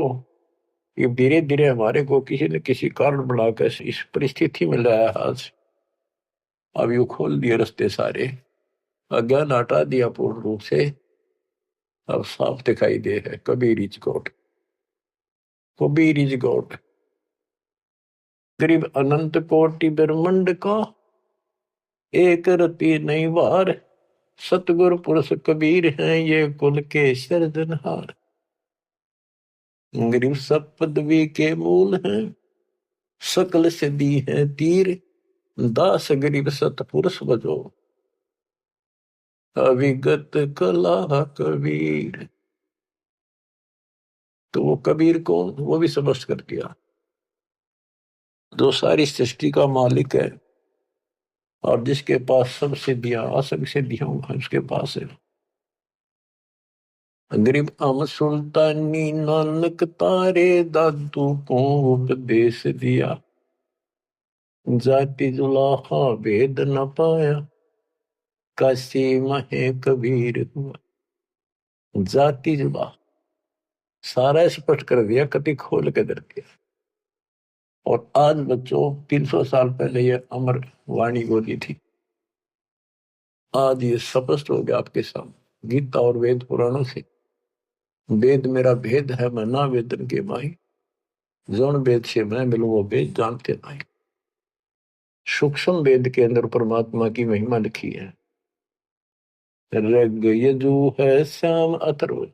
ये धीरे धीरे हमारे को किसी न किसी कारण बनाकर इस परिस्थिति में लाया आज। अब यू खोल दिए रास्ते सारे, अज्ञान हटा दिया पूर्ण रूप से। अब साफ दिखाई दे है Kabir is God, Kabir is God. करीब अनंत कोटि ब्रह्मंड का एक रति नहीं बार, सतगुरु पुरुष कबीर हैं ये कुल के सिरजनहार। गरीब सब पदवी के मूल हैं, सकल सिद्धि है तीर, दास गरीब सतपुरुष बजो, अविगत कला कबीर। तो वो कबीर कौन, वो भी स्पष्ट कर दिया, जो सारी सृष्टि का मालिक है और जिसके पास सब सिद्धियां असंग सिद्धियां उसके पास है। गरीब अम सुल्तानी नानक तारे दादू को उपदेश दिया, जाति जुलाहा भेद न पाया, काशी महे कबीर हुआ। जाति जुला सारा स्पष्ट कर दिया, कति खोल के दर दिया। और आज बच्चों 300 साल पहले ये अमर वाणी बोली थी, आज ये स्पष्ट हो गया आपके सामने गीता और वेद पुराणों से। वेद मेरा भेद है मैं ना वेदन के माही, जौन वेद से मैं मिलूं वो वेद जानते नहीं। सूक्ष्म वेद के अंदर परमात्मा की महिमा लिखी है। ऋग यजु है श्याम अथर्व,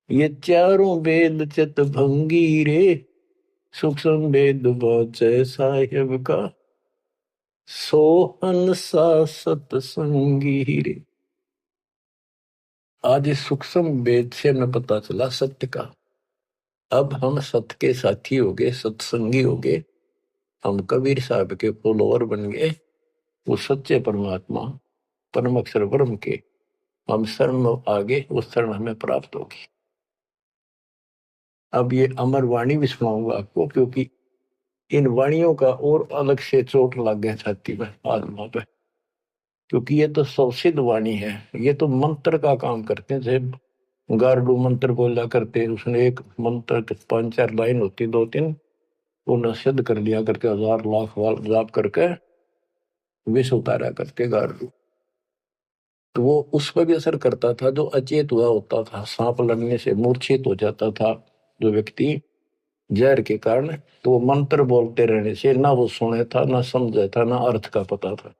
ये चारों वेद चित भंगी रे, सूक्ष्म वेद वाचे साहिब का, सोहन सा सतसंगी रे। आज इस सूक्ष्म वेद से हमें पता चला सत्य का। अब हम सत्य के साथी हो गए, सत्संगी हो गए, हम कबीर साहब के फॉलोअर बन गए। वो सच्चे परमात्मा परम अक्षर ब्रह्म के हम शरण आगे, उस शरण हमें प्राप्त होगी। अब ये अमर वाणी भी सुनाऊंगा आपको, क्योंकि इन वाणियों का और अलग से चोट लग गया छाती में, आत्मा पे, क्योंकि ये तो सौसिद्ध वाणी है। ये तो मंत्र का काम करते हैं। जैसे गारडू मंत्र बोला करते, उसने एक मंत्र 5-4 लाइन होती, 2-3, उन्हें सिद्ध कर लिया करके 1000 लाख बार जाप करके विष उतारा करके गारडू। तो वो उस पर भी असर करता था जो अचेत हुआ होता था। सांप लड़ने से मूर्छित हो जाता था जो व्यक्ति जहर के कारण, तो वो मंत्र बोलते रहने से ना वो सुने था, ना समझा था, ना अर्थ का पता था।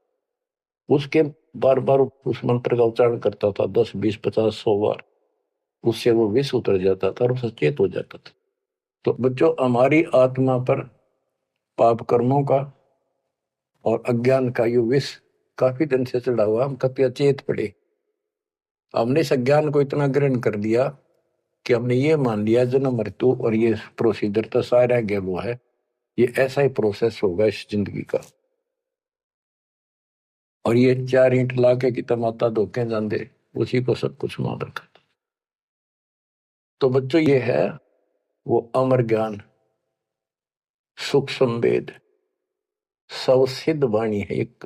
उसके बार बार उस मंत्र का उच्चारण करता था, 10, 20, 50, 100 बार। उससे वो विष उतर जाता था और सचेत हो जाता था। तो बच्चों, हमारी आत्मा पर पाप कर्मों का और अज्ञान का ये विष काफी दिन से चढ़ा हुआ, हम कभी अचेत पड़े। हमने इस अज्ञान को इतना ग्रहण कर दिया कि हमने ये मान लिया जन्म मृत्यु और ये प्रोसीजर तो सारा गेलो है, ये ऐसा ही प्रोसेस होगा इस जिंदगी का। और ये 4 ईंट ला के कि माता धोखे जाते, उसी को सब कुछ मान रखा। तो बच्चों, ये है वो अमर ज्ञान, सूक्ष्म वेद, सवसिद्ध वाणी है एक,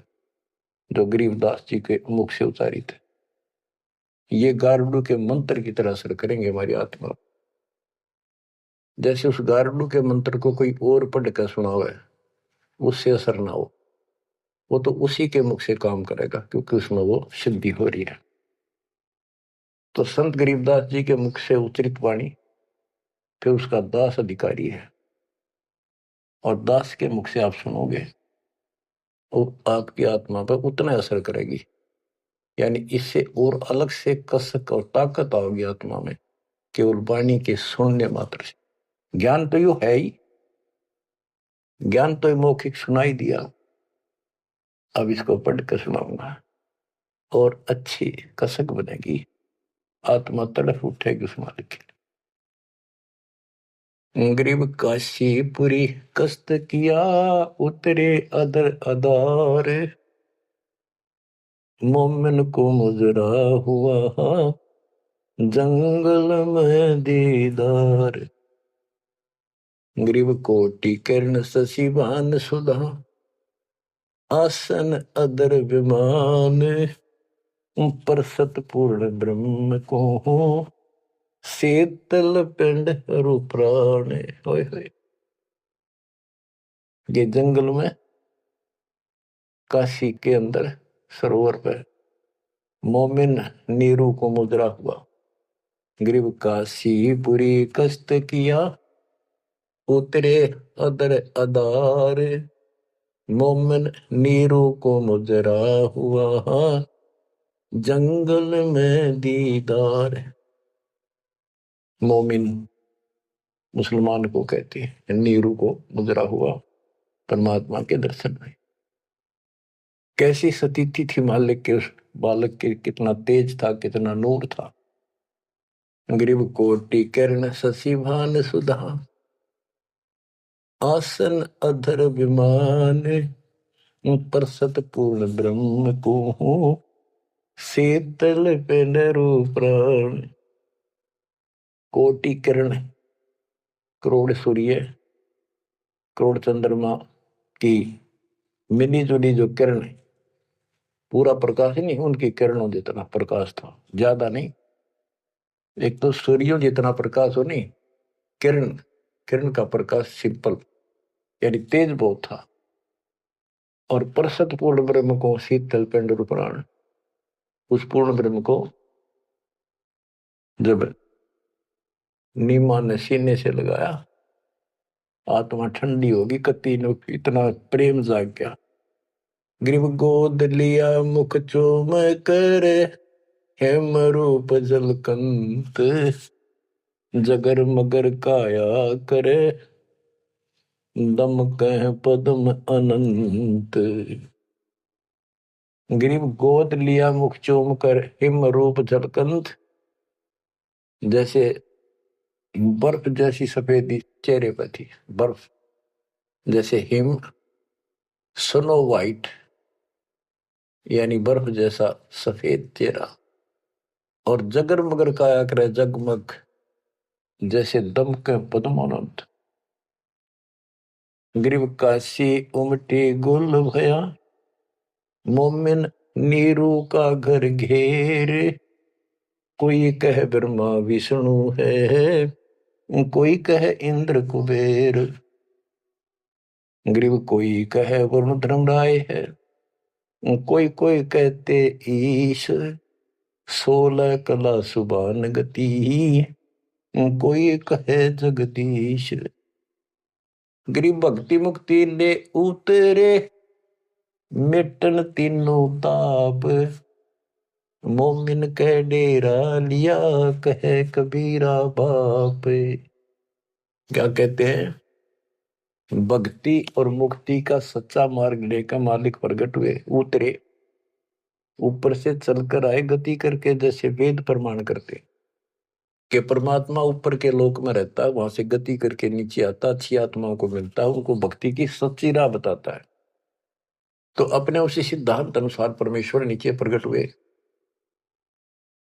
जो गरीबदास जी के मुख से उतारी थे। ये गारुड़ के मंत्र की तरह असर करेंगे हमारी आत्मा। जैसे उस गारुड़ के मंत्र को कोई और पढ़ कर सुना हुआ है, उससे असर ना हो, वो तो उसी के मुख से काम करेगा, क्योंकि उसमें वो सिद्धि हो रही है। तो संत गरीबदास जी के मुख से उच्चरित वाणी फिर उसका दास अधिकारी है, और दास के मुख से आप सुनोगे वो आपकी आत्मा पर उतना असर करेगी। यानी इससे और अलग से कसक और ताकत आओगी आत्मा में, केवल वाणी के सुनने मात्र से। ज्ञान तो यू है ही, ज्ञान तो मौखिक सुनाई दिया, अब इसको पढ़कर सुनाऊंगा और अच्छी कसक बनेगी, आत्मा तड़फ उठेगी उस मालिक के लिए। गरीब काशीपुरी कष्ट किया, उतरे अदर अदार, मोमिन को मुजरा हुआ जंगल में दीदार। ग्रीव कोटि किरण शशि भान सुधा, आसन अदर विमान, पर सतपूर्ण ब्रह्म को शीतल पिंड हरु प्राण। होय होय। ये जंगल में काशी के अंदर सरोवर पर मोमिन नीरू को मुद्रा हुआ। ग्रीव काशीपुरी कष्ट किया, उतरे अदर अदार, मोमिन नीरू को मुजरा हुआ जंगल में दीदार। मोमिन मुसलमान को कहते हैं, नीरू को मुजरा हुआ परमात्मा के दर्शन में। कैसी सतीथि थी मालिक के उस बालक के, कितना तेज था, कितना नूर था। ग्रीव कोटि किरण शशि भान सुधा, आसन अधर विमान, पर सतपूर्ण ब्रह्म को शीतल पेनरु प्राण। कोटि किरण, करोड़ सूर्य, करोड़ चंद्रमा की मिली जुली जो किरण है, पूरा प्रकाश नहीं, उनकी किरणों जितना प्रकाश था, ज्यादा नहीं। एक तो सूर्यों जितना प्रकाश हो नहीं, किरण, किरण का प्रकाश सिंपल, यानी तेज बहुत था। और परसत पूर्ण ब्रह्म को शीतल पिंड रूपराण, उस पूर्ण ब्रह्म को जब नीमा ने सीने से लगाया, आत्मा ठंडी होगी, कति नो इतना प्रेम जाग गया। ग्रीव गोद लिया मुख चूम कर, हेम रूप जलकंत, जगर मगर काया करे, दम कह पद्म अनंत। ग्रीव गोद लिया मुख चूम कर, हिम रूप जलकंत, जैसे बर्फ जैसी सफेदी चेहरे पर थी, बर्फ जैसे हिम, स्नो वाइट यानी बर्फ जैसा सफेद चेहरा, और जगर मगर काया करे जगमग, जैसे दमके पद्मानंद। ग्रीव काशी उमटी गुल भया, मोमिन नीरू का घर घेरे, कोई कह ब्रह्मा विष्णु है, कोई कहे इंद्र कुबेर। ग्रीव कोई कहे वरुण धर्मराय है, कोई कोई कहते ईश, 16 कला सुबान गति, कोई कहे जगदीश। ग्रीव भक्ति मुक्ति ले उतरे, मिटन तीनों ताप, मोमिन कह डेरा लिया, कहे कबीरा बाप। क्या कहते हैं? भक्ति और मुक्ति का सच्चा मार्ग लेकर मालिक प्रकट हुए, उतरे, ऊपर से चलकर आए गति करके, जैसे वेद प्रमाण करते कि परमात्मा ऊपर के लोक में रहता है, वहां से गति करके नीचे आता, अच्छी आत्माओं को मिलता है, उनको भक्ति की सच्ची राह बताता है। तो अपने उसी सिद्धांत अनुसार परमेश्वर नीचे प्रकट हुए।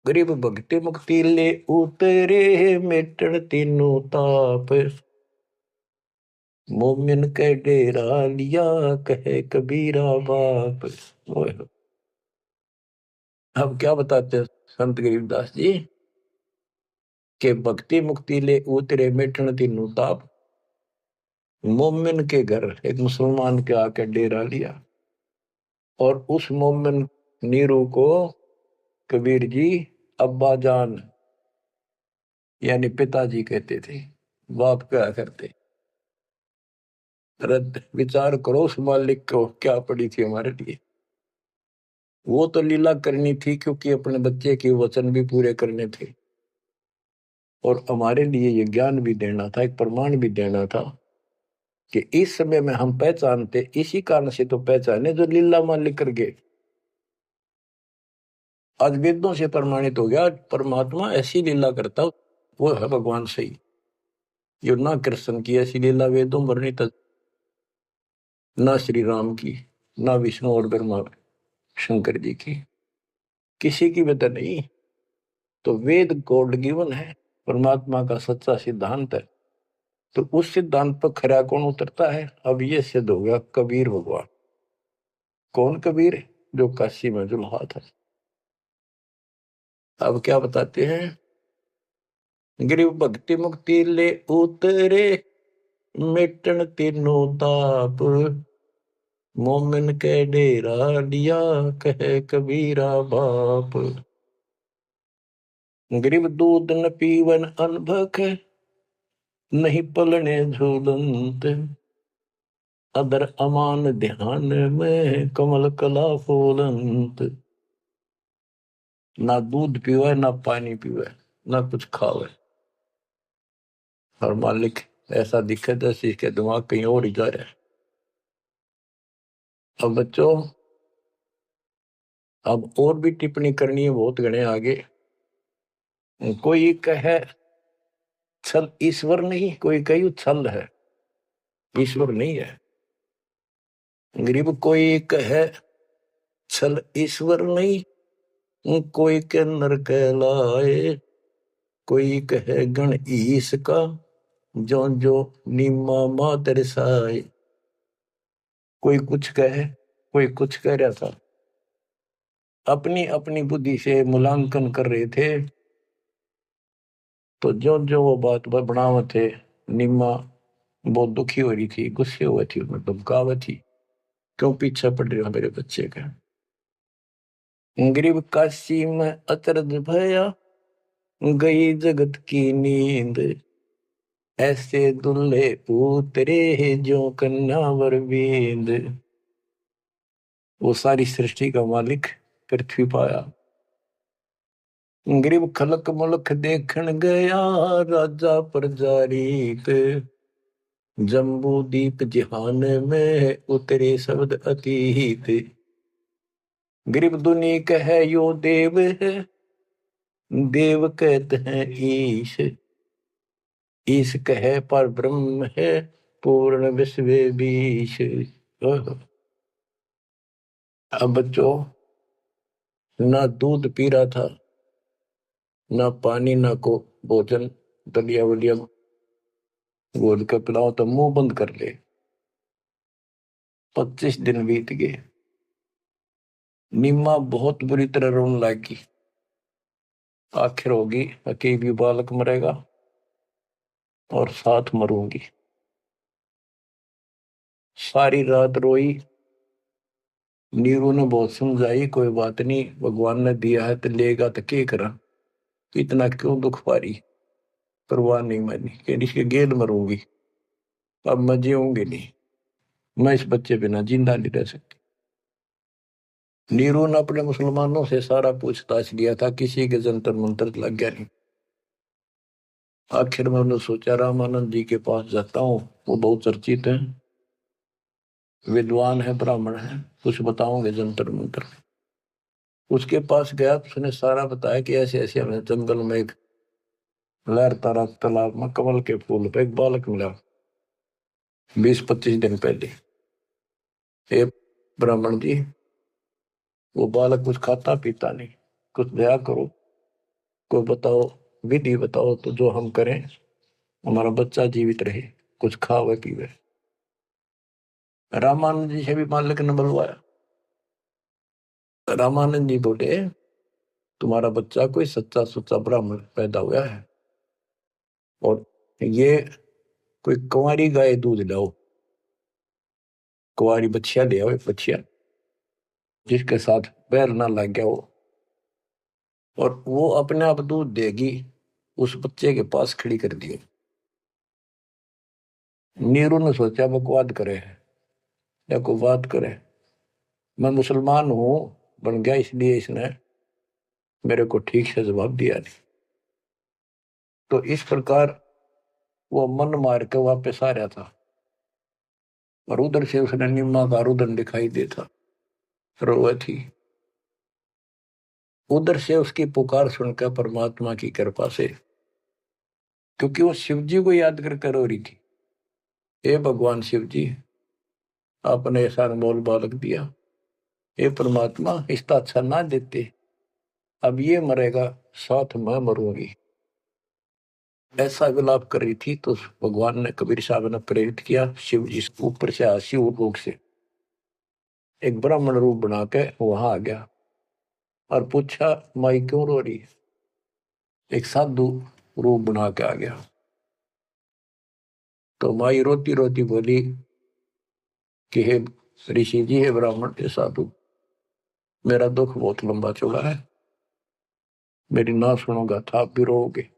गरीब भक्ति मुक्ति ले उतरे, मिटन तीनों ताप, मोमिन के डेरा लिया, कहे कबीरा बाप। अब क्या बताते हैं संत गरीबदास जी के भक्ति मुक्ति ले उतरे, मिटन तीनों ताप, मोमिन के घर एक मुसलमान के आके डेरा लिया, और उस मोमिन नीरू को कबीर जी अब्बा जान यानी पिताजी कहते थे, बाप क्या करते। रद्द विचार करो उस मालिक को क्या पड़ी थी हमारे लिए। वो तो लीला करनी थी क्योंकि अपने बच्चे के वचन भी पूरे करने थे, और हमारे लिए ये ज्ञान भी देना था, एक प्रमाण भी देना था कि इस समय में हम पहचानते, इसी कारण से तो पहचाने जो लीला मालिक कर गए। आज वेदों से प्रमाणित हो गया परमात्मा ऐसी लीला करता, वो है भगवान सही। यो ना कृष्ण की ऐसी लीला वेदों वर्णित, ना श्री राम की, ना विष्णु और ब्रह्मा शंकर जी की, किसी की वजह नहीं। तो वेद गॉड गिवन है, परमात्मा का सच्चा सिद्धांत है। तो उस सिद्धांत पर खरा कौन उतरता है? अब ये सिद्ध हो गया कबीर भगवान। कौन कबीर? जो काशी में जुल्हा था। अब क्या बताते हैं? गिरिव भक्ति मुक्ति ले उतरे, मिटन तीनों ताप, मोमिन के डेरा लिया, कहे कबीरा बाप। गिरिव दूध न पीवन अनभक, नहीं पलने झूलंत, अदर अमान ध्यान में, कमल कला फूलंत। ना दूध पीवे, ना पानी पीवे, ना कुछ खावे, और मालिक ऐसा दिखे जैसे इसके दिमाग कहीं और ही जा रहा है। अब बच्चों, अब और भी टिप्पणी करनी है, बहुत गणे आगे। कोई कहे छल ईश्वर नहीं, कोई कही छल है, ईश्वर नहीं है। गरीब कोई कहे छल ईश्वर नहीं, कोई के नर कहलाए, कोई कहे गण ईश का, जो जो नीमा मात रिसाए। कोई कुछ कहे, कोई कुछ कह रहा था, अपनी अपनी बुद्धि से मूल्यांकन कर रहे थे। तो जो जो वो बात बनावत थे, निम्मा बहुत दुखी हो रही थी, गुस्से हुई थी, उन्हें धमकावा थी, क्यों पीछा पड़ रहे हो मेरे बच्चे का। गरीब काशी में अचरज भया, गई जगत की नींद, ऐसे दुल्हे उतरे जो कन्यावर बींद। वो सारी सृष्टि का मालिक पृथ्वी पाया, गरीब खलक मुलक देखन गया, राजा प्रजारीत, जम्बू दीप जिहान में उतरे शब्द अतीत। गरीब दुनी कह यो देव है, देव कहते हैं ईश, ईश कहे पर ब्रह्म है, पूर्ण विश्व बीश। अब बच्चों, ना दूध पी रहा था, ना पानी, ना को भोजन, दलिया वलिया घोल कर पिलाओ तो मुंह बंद कर ले। 25 दिन बीत गए। नीमा बहुत बुरी तरह रोने लगी। आखिर होगी कि भी बालक मरेगा और साथ मरूंगी। सारी रात रोई। नीरू ने बहुत समझाई, कोई बात नहीं, भगवान ने दिया है तो लेगा तो क्या करा, इतना क्यों दुख पा रही। परवाह नहीं मानी कि इसके गेल मरूंगी, अब मैं जीऊंगी नहीं, मैं इस बच्चे बिना जिंदा नहीं रह सकती। नीरू ने अपने मुसलमानों से सारा पूछताछ लिया था, किसी के जंतर मंत्र लग गया नहीं। आखिर में उन्होंने सोचा रामानंद जी के पास जाता हूँ, वो बहुत चर्चित है, विद्वान है, ब्राह्मण है, कुछ बताओगे जंतर मंत्र। उसके पास गया, उसने सारा बताया कि ऐसे ऐसे हमें जंगल में एक लहरता रहा तालाब में कमल के फूल पे एक बालक मिला 20-25 दिन पहले। हे ब्राह्मण जी, वो बालक कुछ खाता पीता नहीं, कुछ दया करो, कोई बताओ, विधि बताओ तो जो हम करें, हमारा बच्चा जीवित रहे, कुछ खावे पीवे। रामानंद जी से भी मालिक ने बुलवाया। रामानंद जी बोले, तुम्हारा बच्चा कोई सच्चा सुच्चा ब्राह्मण पैदा हुआ है, और ये कोई कुंवारी गाय दूध लाओ, कुंवारी बच्चिया ले आओ, एक बच्चिया जिसके साथ बैर ना लग गया हो, और वो अपने आप दूध देगी, उस बच्चे के पास खड़ी कर दिए। नीरू ने सोचा बकवाद करे या कोई बात करे, मैं मुसलमान हूं बन गया, इसलिए इसने मेरे को ठीक से जवाब दिया नहीं। तो इस प्रकार वो मन मार के वापस आ रहा था, और उधर से उसने निम्मा का रुदन दिखाई देता, रोए थी। उधर से उसकी पुकार सुनकर परमात्मा की कृपा से, क्योंकि वो शिव जी को याद कर रो रही थी, हे भगवान शिव जी, आपने ऐसा अनमोल बालक दिया, हे परमात्मा इसका अच्छा ना देते, अब ये मरेगा, साथ मैं मरूंगी। ऐसा विलाप कर रही थी तो भगवान ने, कबीर साहब ने प्रेरित किया, शिव जी ऊपर से शिव लोक से एक ब्राह्मण रूप बना के वहां आ गया और पूछा, माई क्यों रो रही है। एक साधु रूप बना के आ गया। तो माई रोती रोती बोली कि हे ऋषि जी, हे ब्राह्मण, हे साधु, मेरा दुख बहुत लंबा चौड़ा है, मेरी ना सुनोगा था आप भी रोगे।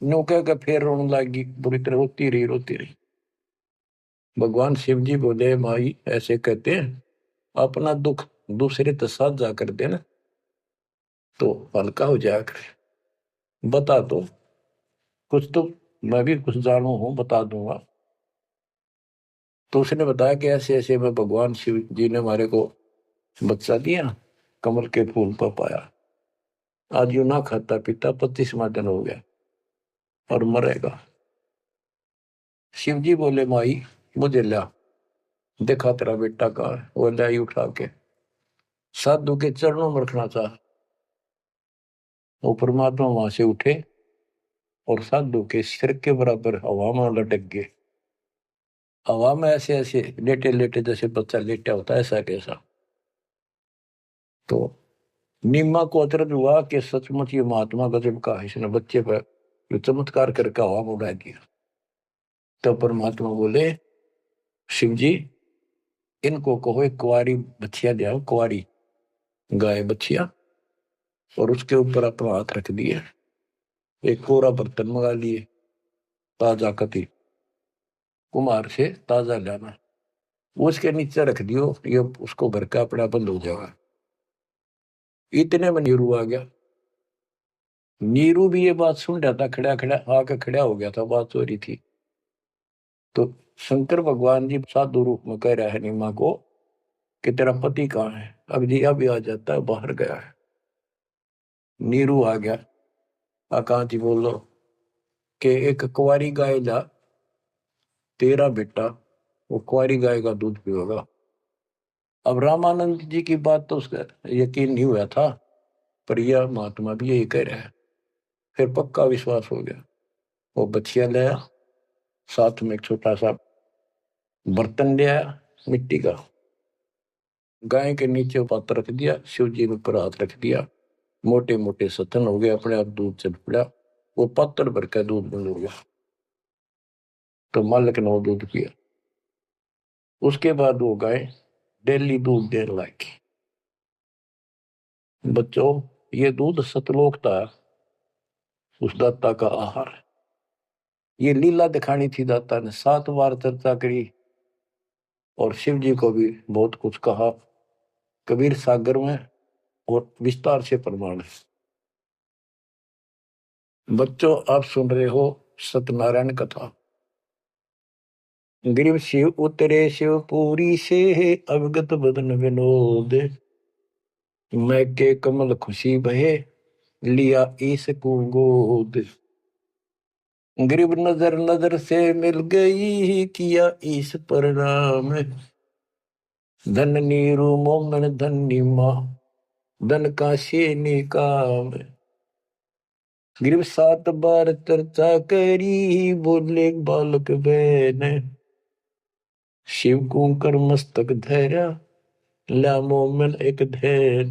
नो कह के फिर रोने लगी, बुरी तरह रोती रही। भगवान शिव जी बोले, माई ऐसे कहते हैं, अपना दुख दूसरे के साथ जा कर देना तो हल्का हो जाया करे, बता दो कुछ तो, मैं भी कुछ जानू हूं, बता दूंगा। तो उसने बताया कि ऐसे ऐसे में भगवान शिव जी ने हमारे को बच्चा दिया, कमल के फूल पर पाया, आज यू ना खाता पीता 25वां दिन हो गया और मरेगा। शिव जी बोले, माई मुझे ला, देखा तेरा बेटा कहाँ है। वो लाई उठा के साधु के चरणों में रखना चाह, वो परमात्मा वहां से उठे और साधु के सिर के बराबर हवा में लटक गए। हवा में ऐसे ऐसे लेटे लेटे, जैसे बच्चा लेटा होता है ऐसा कैसा। तो नीमा को अचरज हुआ कि सचमुच ये महात्मा गजब का है, इसने बच्चे पर जो चमत्कार करके हवा में उड़ा दिया। तो परमात्मा बोले शिव जी इनको कहो एक कुंवारी बछिया ले आओ, कुंवारी गाय बछिया, और उसके ऊपर अपना हाथ रख दिए, एक कोरा बर्तन मंगा लिए, ताजा कति कुमार से ताजा लाना, उसके नीचे रख दियो, ये उसको भर का अपना बंद हो जाएगा। इतने में नीरू आ गया। नीरू भी ये बात सुन रहा था, खड़ा खड़ा आके खड़ा हो गया था, बात हो रही थी। तो शंकर भगवान जी साधु रूप में कह रहा है नीमा को कि तेरा पति कहाँ है? अब जी अभी आ जाता है, बाहर गया है। नीरू आ गया, कहाँ जी बोलो कि एक कुंवारी गाय ला, तेरा बेटा वो कुंवारी गाय का दूध पिएगा। अब रामानंद जी की बात तो उसका यकीन नहीं हुआ था, पर यह महात्मा भी यही कह रहा है। फिर पक्का विश्वास हो गया। वो बछिया लाया, साथ में एक छोटा सा बर्तन ले आया मिट्टी का, गाय के नीचे पात्र रख दिया, शिव जी के ऊपर हाथ रख दिया, मोटे मोटे सतन हो गए, अपने आप दूध चल पड़ा। वो पात्र भर का दूध बंद हो गया। तो मालिक ने वो दूध पिया। उसके बाद वो गाय डेली दूध देने लगी। बच्चों, ये दूध सतलोक था, उस दाता का आहार। ये लीला दिखानी थी दाता ने, 7 बार चर्चा करी और शिव जी को भी बहुत कुछ कहा, कबीर सागर में, और विस्तार से प्रमाण है। बच्चों, आप सुन रहे हो सत्यनारायण कथा। गिरिव शिव उतरे शिवपुरी से, अवगत बदन विनोद, मैं के कमल खुशी बहे, लिया ईस को गोद। गिरिव नजर नजर से मिल गई, किया ईस प्रणाम, धन नीरू मोमन धन नीमा, धन काशी निकाम। गिरिव 7 बार चर्चा करी, बोले बालक बहन, शिव को कर मस्तक धैर्य, ला मोमन एक धैन।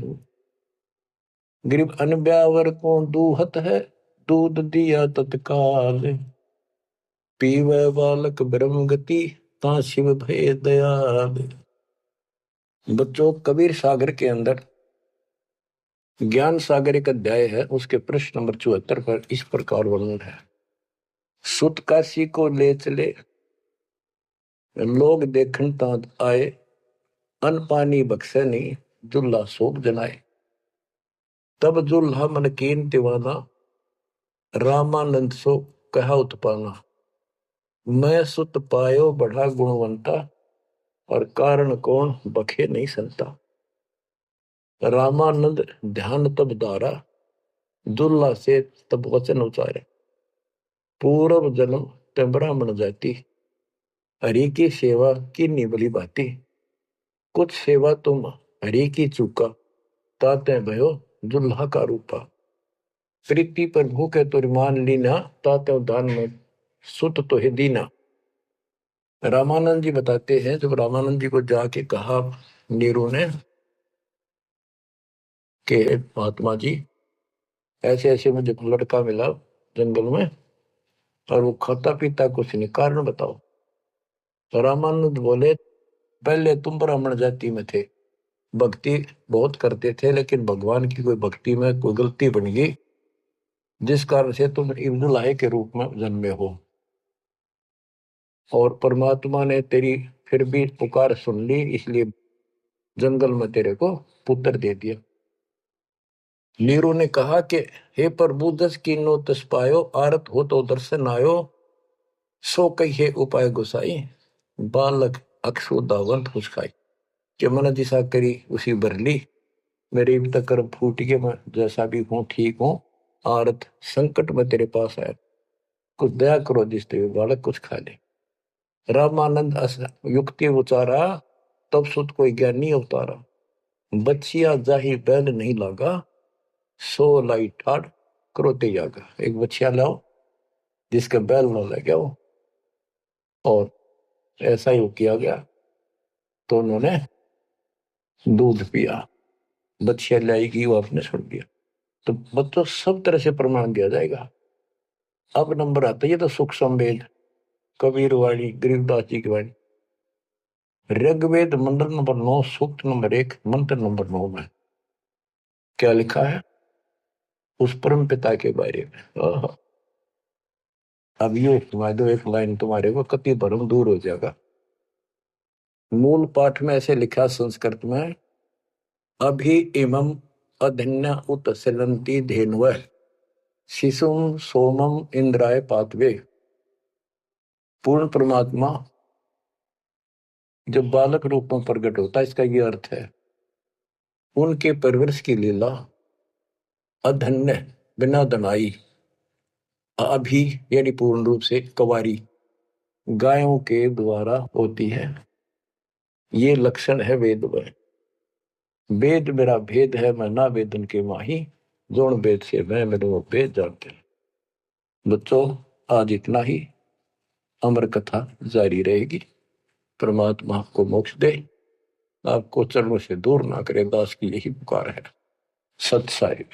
गिरिव अनब्यावर को दूहत है, दूध दिया तत्काल, पीवे बालक ब्रह्म गति, ता शिव भय दयाल। बच्चों, कबीर सागर के अंदर ज्ञान सागर एक अध्याय है, उसके प्रश्न नंबर 74 पर इस प्रकार वर्णन है। सुत काशी को ले चले, लोग देखन तात आए, अन पानी बख्शे नहीं, जुल्ला शोक जनाए। तब जुल्हा मन कीन दीवाना, रामानंद सो कहा उत्पाना। मैं सुत पायो बढ़ा गुणवंता, और कारण कौन बखे नहीं संता। रामानंद ध्यान तब दारा, दुल्ला से तब वचन उचारे। पूर्व जन्म ते ब्राह्मण जाति, हरि की सेवा की निबली बाती। कुछ सेवा तुम हरि की चूका, ताते भयो दुल्हा का रूपा। प्रीति पर भूखे तो मान लीना, ताते दान में सुत तो है दीना। रामानंद जी बताते हैं, जब रामानंद जी को जाके कहा नीरू ने कि महात्मा जी ऐसे ऐसे मुझे लड़का मिला जंगल में, और वो खाता पीता कुछ नहीं, कारण बताओ। तो रामानंद बोले, पहले तुम ब्राह्मण जाति में थे, भक्ति बहुत करते थे, लेकिन भगवान की कोई भक्ति में कोई गलती बन गई, जिस कारण से तुम इब्दुल्लाह के रूप में जन्मे हो, और परमात्मा ने तेरी फिर भी पुकार सुन ली, इसलिए जंगल में तेरे को पुत्र दे दिया। नीरू ने कहा कि हे प्रभु, दस कीनो तस पायो, आरत हो तो दर्शन आयो, सो कहिए उपाय गुसाई, बालक अक्षुदावंत मुस्काई। कि मन दिशा करी उसी भरली, मेरे तक कर्म फूट के, मैं जैसा भी हूँ ठीक हूँ, आरत संकट में तेरे पास आया, कुछ दया करो जिसते हुए बालक कुछ खा ले। रामानंद युक्ति उचारा, तब सुत कोई ज्ञानी अवतारा। बच्चिया जाही बैल नहीं लागा, सो लाई ठाड़ करोते जागा। एक बच्चिया लाओ जिसका बैल न लगे हो, और ऐसा ही किया गया। तो उन्होंने दूध पिया, बच्चिया लाएगी, वो आपने छोड़ दिया। तो बच्चों, सब तरह से प्रमाण दिया जाएगा। अब नंबर आता है, ये तो सुख संवेद, कबीर वाणी, गरीबदास जी की वाणी। ऋग्वेद मंडल नंबर 9, सूक्त नंबर 1, मंत्र नंबर 9 में क्या लिखा है उस परम पिता के बारे में। अब ये सुना दो एक लाइन, तुम्हारे को कति भरम दूर हो जाएगा। मूल पाठ में ऐसे लिखा संस्कृत में, अभि इमं अधन्य उत्सलंती धेन्वः शिशुम सोमम इंद्राय पातवे। पूर्ण परमात्मा जब बालक रूप में प्रकट होता है, इसका ये अर्थ है उनके परवरिश की लीला अधन्य, बिना दनाई, अभी यानी पूर्ण रूप से कवारी गायों के द्वारा होती है। ये लक्षण है वेद में। वेद मेरा भेद है, मैं ना वेदन के माही, जोन वेद से मैं मेरे वो भेद जानते। बच्चों आज इतना ही, अमर कथा जारी रहेगी। परमात्मा आपको मोक्ष दे, आपको चरणों से दूर ना करे, दास की यही पुकार है। सत साहिब।